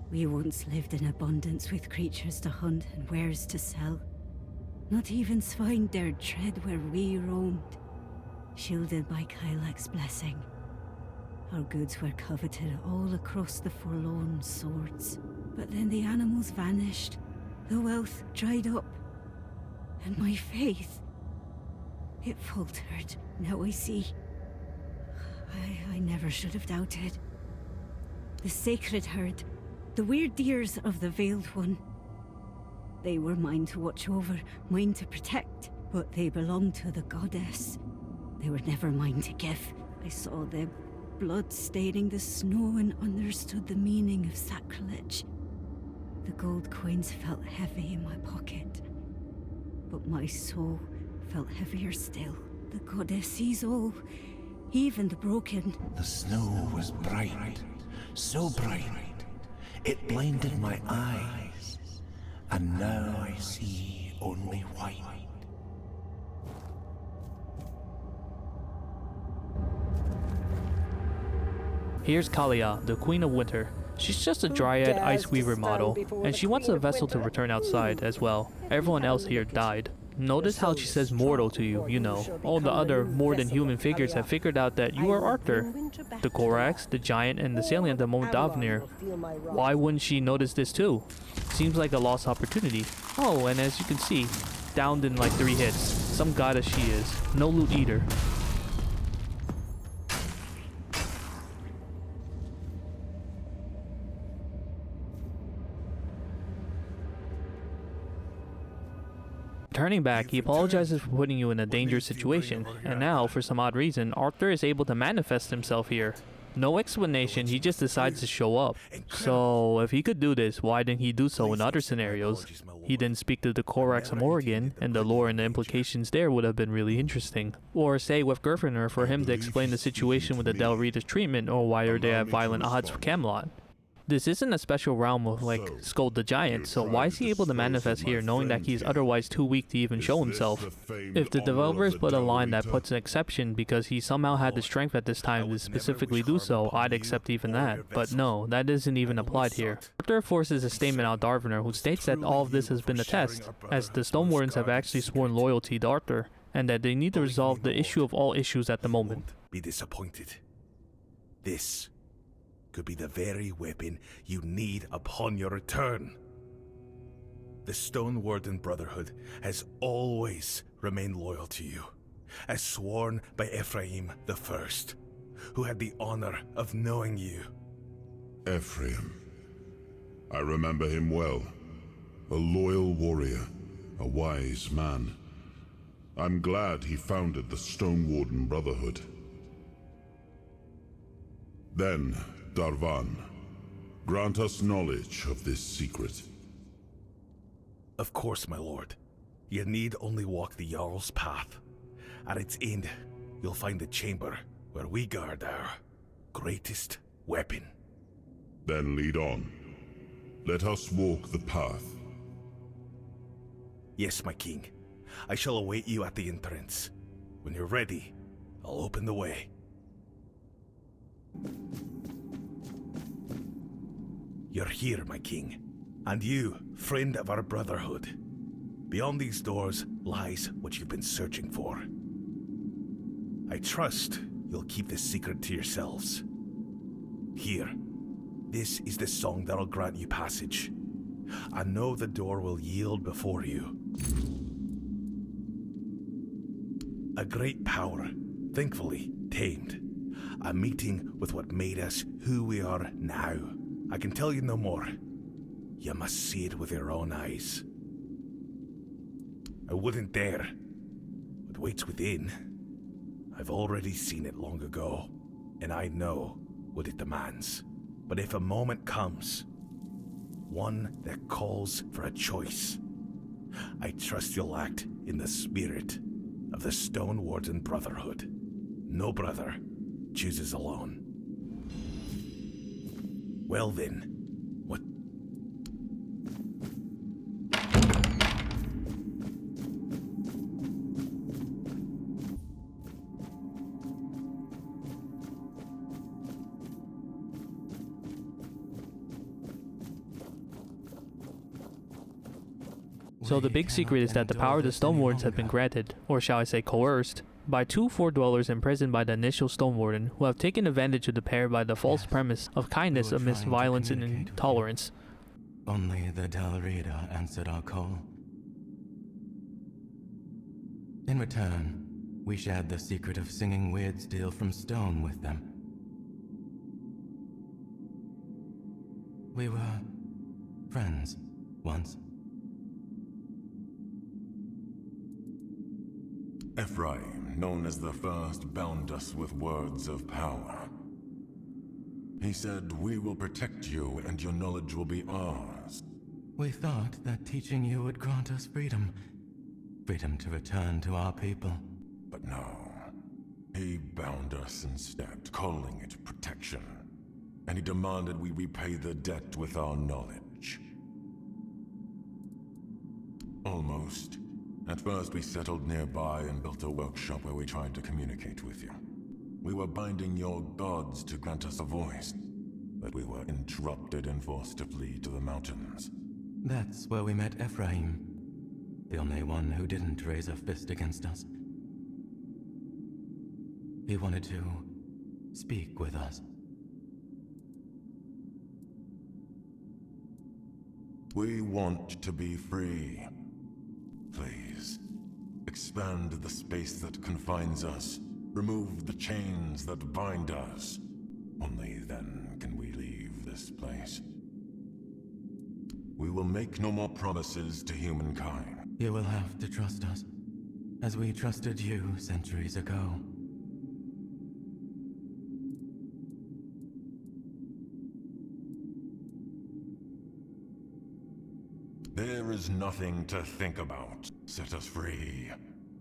We once lived in abundance with creatures to hunt and wares to sell. Not even swine dared tread where we roamed. Shielded by Kailach's blessing, our goods were coveted all across the Forlorn swords. But then the animals vanished, the wealth dried up, and my faith, it faltered. Now I see. I never should have doubted. The sacred herd, the weird deers of the Veiled One. They were mine to watch over, mine to protect, but they belonged to the goddess. They were never mine to give. I saw them blood staining the snow and understood the meaning of sacrilege. The gold coins felt heavy in my pocket, but my soul felt heavier still. The goddess sees all, even the broken. The snow was bright, so bright, it blinded my eyes, and now I see only white. Here's Kalia, the Queen of Winter. She's just a dryad ice weaver model, and she wants the vessel to return outside as well. Everyone else here died. Notice how she says mortal to you, you know. All the other more than human figures have figured out that you are Arthur. The Korax, the Giant, and the Salient at the moment Davnir. Why wouldn't she notice this too? Seems like a lost opportunity. Oh, and as you can see, downed in like 3 hits. Some goddess she is. No loot either. Turning back, he apologizes for putting you in a dangerous situation, and now, for some odd reason, Arthur is able to manifest himself here. No explanation, he just decides to show up. So, if he could do this, why didn't he do so in other scenarios? He didn't speak to the Korax of Morrigan, and the lore and the implications there would have been really interesting. Or say with Gryffindor for him to explain the situation with the Del Rita's treatment, or why are they at violent odds with Camelot. This isn't a special realm of like Scold the Giant, so why is he able to manifest here knowing that he is otherwise too weak to even show himself? If the developers put a line that puts an exception because he somehow had the strength at this time to specifically do so, I'd accept even that. But no, that isn't even applied here. Arthur forces a statement out Darvener who states that all of this has been a test, as the Stonewardens have actually sworn loyalty to Arthur, and that they need to resolve the issue of all issues at the moment. Be disappointed. This could be the very weapon you need upon your return. The Stonewarden Brotherhood has always remained loyal to you, as sworn by Ephraim the First, who had the honor of knowing you. Ephraim. I remember him well. A loyal warrior, a wise man. I'm glad he founded the Stonewarden Brotherhood. Then, Darvan, grant us knowledge of this secret. Of course, my lord. You need only walk the Jarl's path. At its end, you'll find the chamber where we guard our greatest weapon. Then lead on. Let us walk the path. Yes, my king. I shall await you at the entrance. When you're ready, I'll open the way. You're here, my king. And you, friend of our brotherhood. Beyond these doors lies what you've been searching for. I trust you'll keep this secret to yourselves. Here, this is the song that'll grant you passage. I know the door will yield before you. A great power, thankfully tamed. A meeting with what made us who we are now. I can tell you no more. You must see it with your own eyes. I wouldn't dare. What waits within, I've already seen it long ago, and I know what it demands. But if a moment comes, one that calls for a choice, I trust you'll act in the spirit of the Stonewarden Brotherhood. No brother chooses alone. Well then, what? So the big secret is that the power of the Stonewardens have been granted, or shall I say coerced, by 2 Fordwellers imprisoned by the initial Stonewarden, who have taken advantage of the pair by the false premise of kindness amidst violence and intolerance. Only the Del Rita answered our call. In return, we shared the secret of singing weird steel from stone with them. We were friends once. Ephraim, known as the First, bound us with words of power. He said, "We will protect you and your knowledge will be ours." We thought that teaching you would grant us freedom. Freedom to return to our people. But no. He bound us instead, calling it protection. And he demanded we repay the debt with our knowledge. Almost. At first we settled nearby and built a workshop where we tried to communicate with you. We were binding your gods to grant us a voice, but we were interrupted and forced to flee to the mountains. That's where we met Ephraim. The only one who didn't raise a fist against us. He wanted to speak with us. We want to be free. Please, expand the space that confines us. Remove the chains that bind us. Only then can we leave this place. We will make no more promises to humankind. You will have to trust us, as we trusted you centuries ago. There is nothing to think about. Set us free.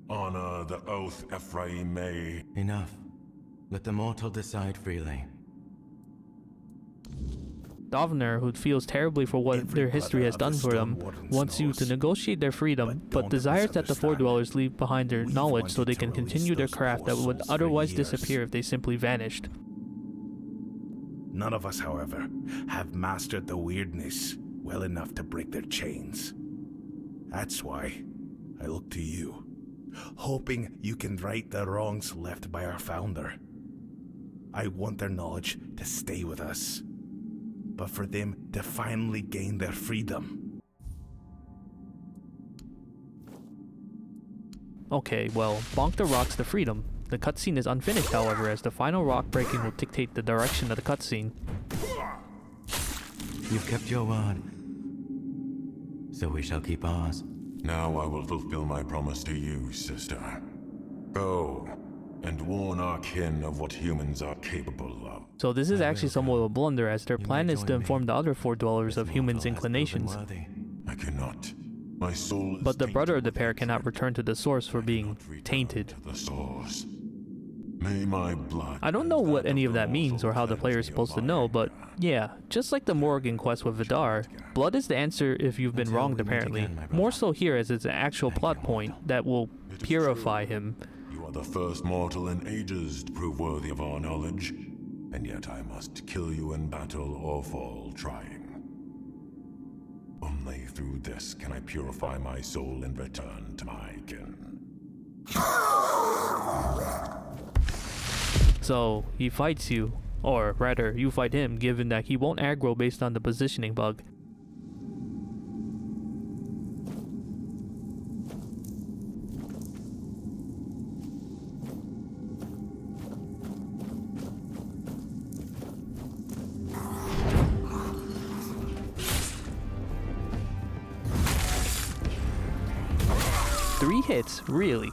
Honor the oath Ephraim made. Enough. Let the mortal decide freely. Dovner, who feels terribly for what their history has done for them, wants you to negotiate their freedom, but desires that the Four Dwellers leave behind their knowledge so they can continue their craft that would otherwise disappear if they simply vanished. None of us, however, have mastered the weirdness well enough to break their chains. That's why I look to you, hoping you can right the wrongs left by our founder. I want their knowledge to stay with us, but for them to finally gain their freedom. Okay, well, bonk the rocks to freedom. The cutscene is unfinished, however, as the final rock breaking will dictate the direction of the cutscene. You've kept your word, so we shall keep ours. Now I will fulfill my promise to you, sister. Go, and warn our kin of what humans are capable of. So this is actually somewhat of a blunder, as their plan is to inform the other Four Dwellers of humans' inclinations. I cannot. My soul is But the brother of the pair cannot return to the source for being tainted. the source. May my blood... I don't know what any of that means or how the player is supposed to know, but yeah, just like the Morrigan Quest with Vidar, blood is the answer if you've been wronged apparently. More so here as it's an actual plot point that will purify him. You are the first mortal in ages to prove worthy of our knowledge, and yet I must kill you in battle or fall trying. Only through this can I purify my soul and return to my kin. So, he fights you, or rather, you fight him, given that he won't aggro based on the positioning bug. Three hits, really?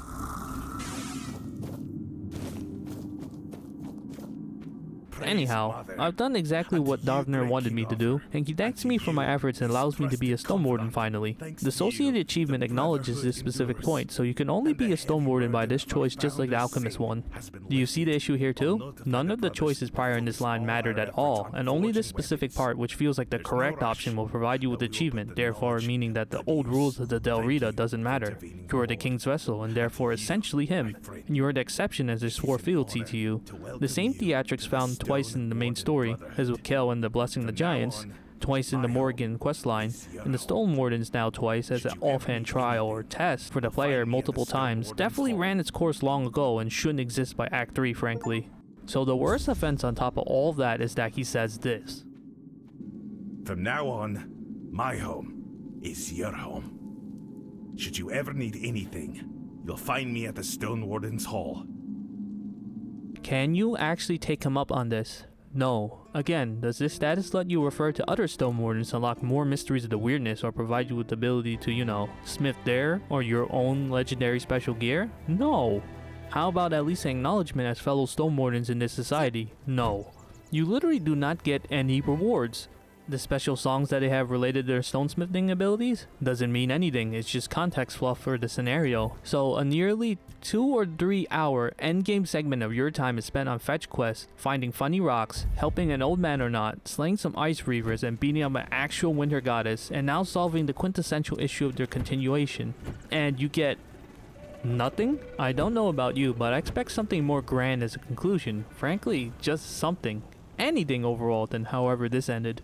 Anyhow, I've done exactly what Dovner wanted me to do, and he thanks me for my efforts and allows me to be a Stonewarden finally. The associated achievement acknowledges this specific point, so you can only be a Stonewarden by this choice just like the Alchemist one. Do you see the issue here too? None of the choices prior in this line mattered at all, and only this specific part, which feels like the correct option, will provide you with achievement, therefore meaning that the old rules of the Del Rita doesn't matter. You are the king's vessel, and therefore essentially him, and you are the exception as they swore fealty to you. The same theatrics found twice in the main story, as with Kel and the Blessing the Giants, twice in the Morrigan Questline, and the Stonewardens now twice as an offhand trial or test for the player multiple times, definitely ran its course long ago and shouldn't exist by Act 3 frankly. So the worst offense on top of all of that is that he says this. From now on, my home is your home. Should you ever need anything, you'll find me at the Stonewarden's Hall. Can you actually take him up on this? No. Again, does this status let you refer to other Stonewardens to unlock more mysteries of the weirdness or provide you with the ability to, you know, smith their or your own legendary special gear? No. How about at least an acknowledgement as fellow Stonewardens in this society? No. You literally do not get any rewards. The special songs that they have related to their stonesmithing abilities doesn't mean anything, it's just context fluff for the scenario. So a nearly 2 or 3 hour endgame segment of your time is spent on fetch quests, finding funny rocks, helping an old man or not, slaying some ice reavers and beating up an actual winter goddess, and now solving the quintessential issue of their continuation. And you get nothing? I don't know about you, but I expect something more grand as a conclusion. Frankly, just something. Anything overall than however this ended.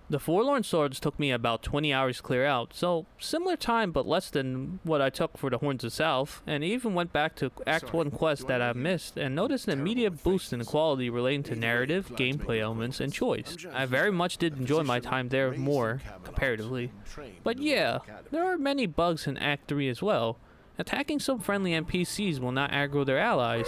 The Forlorn swords took me about 20 hours to clear out, so similar time but less than what I took for the Horns of South, and even went back to Act 1 quests that I've missed and noticed an immediate boost in quality relating to narrative, gameplay elements, and choice. I very much did enjoy my time there more, comparatively. But yeah, there are many bugs in Act 3 as well. Attacking some friendly NPCs will not aggro their allies.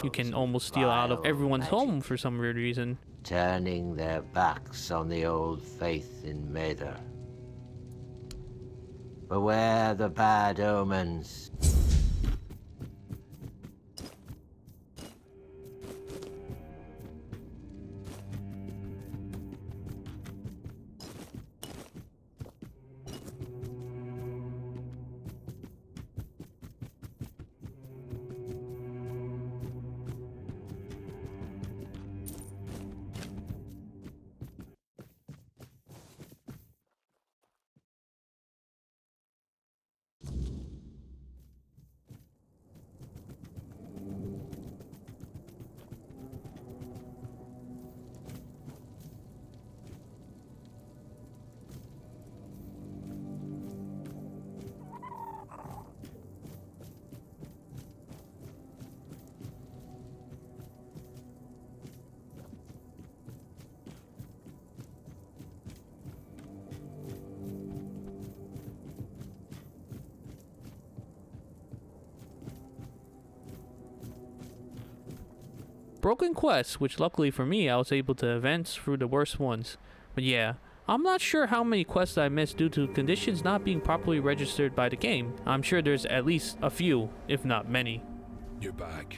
You can almost steal out of everyone's home for some weird reason. Turning their backs on the old faith in Maether. Beware the bad omens. Broken quests, which luckily for me I was able to advance through the worst ones. But yeah, I'm not sure how many quests I missed due to conditions not being properly registered by the game. I'm sure there's at least a few, if not many. You're back.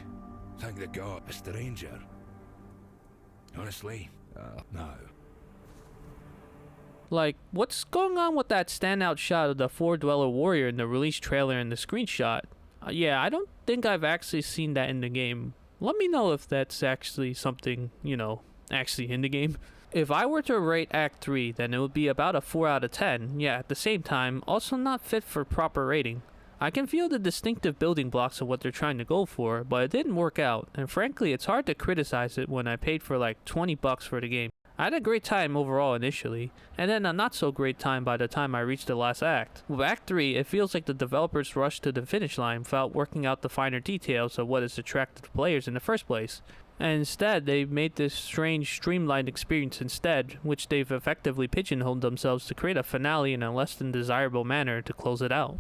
Thank the god. A stranger. Honestly, no. Like, what's going on with that standout shot of the four-dweller warrior in the release trailer and the screenshot? Yeah, I don't think I've actually seen that in the game. Let me know if that's actually something, you know, actually in the game. If I were to rate Act 3, then it would be about a 4 out of 10. Yeah, at the same time, also not fit for proper rating. I can feel the distinctive building blocks of what they're trying to go for, but it didn't work out, and frankly, it's hard to criticize it when I paid for like 20 bucks for the game. I had a great time overall initially, and then a not so great time by the time I reached the last act. With Act 3, it feels like the developers rushed to the finish line without working out the finer details of what has attracted the players in the first place. And instead, they've made this strange, streamlined experience instead, which they've effectively pigeonholed themselves to create a finale in a less than desirable manner to close it out.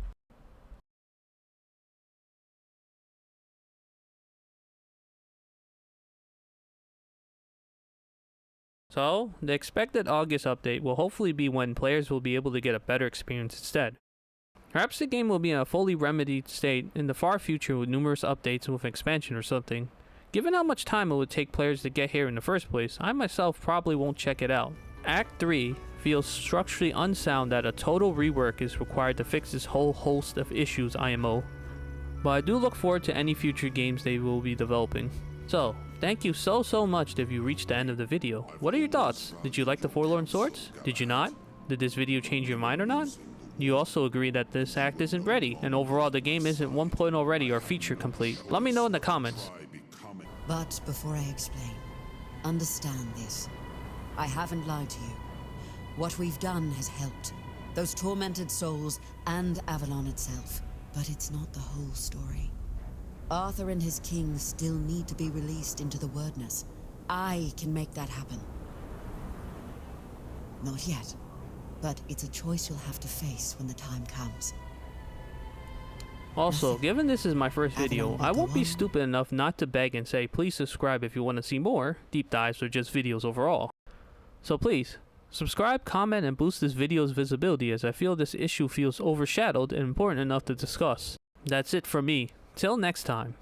So, the expected August update will hopefully be when players will be able to get a better experience instead. Perhaps the game will be in a fully remedied state in the far future with numerous updates with expansion or something. Given how much time it would take players to get here in the first place, I myself probably won't check it out. Act 3 feels structurally unsound that a total rework is required to fix this whole host of issues IMO. But I do look forward to any future games they will be developing. So, thank you so much if you reached the end of the video. What are your thoughts? Did you like the Forlorn Swords? Did you not? Did this video change your mind or not? Do you also agree that this act isn't ready, and overall the game isn't 1.0 ready or feature complete? Let me know in the comments. But before I explain, understand this. I haven't lied to you. What we've done has helped. Those tormented souls and Avalon itself. But it's not the whole story. Arthur and his king still need to be released into the Wordness. I can make that happen. Not yet. But it's a choice you'll have to face when the time comes. Also, given this is my first video, I won't be stupid enough not to beg and say please subscribe if you want to see more deep dives or just videos overall. So please, subscribe, comment, and boost this video's visibility as I feel this issue feels overshadowed and important enough to discuss. That's it from me. Till next time.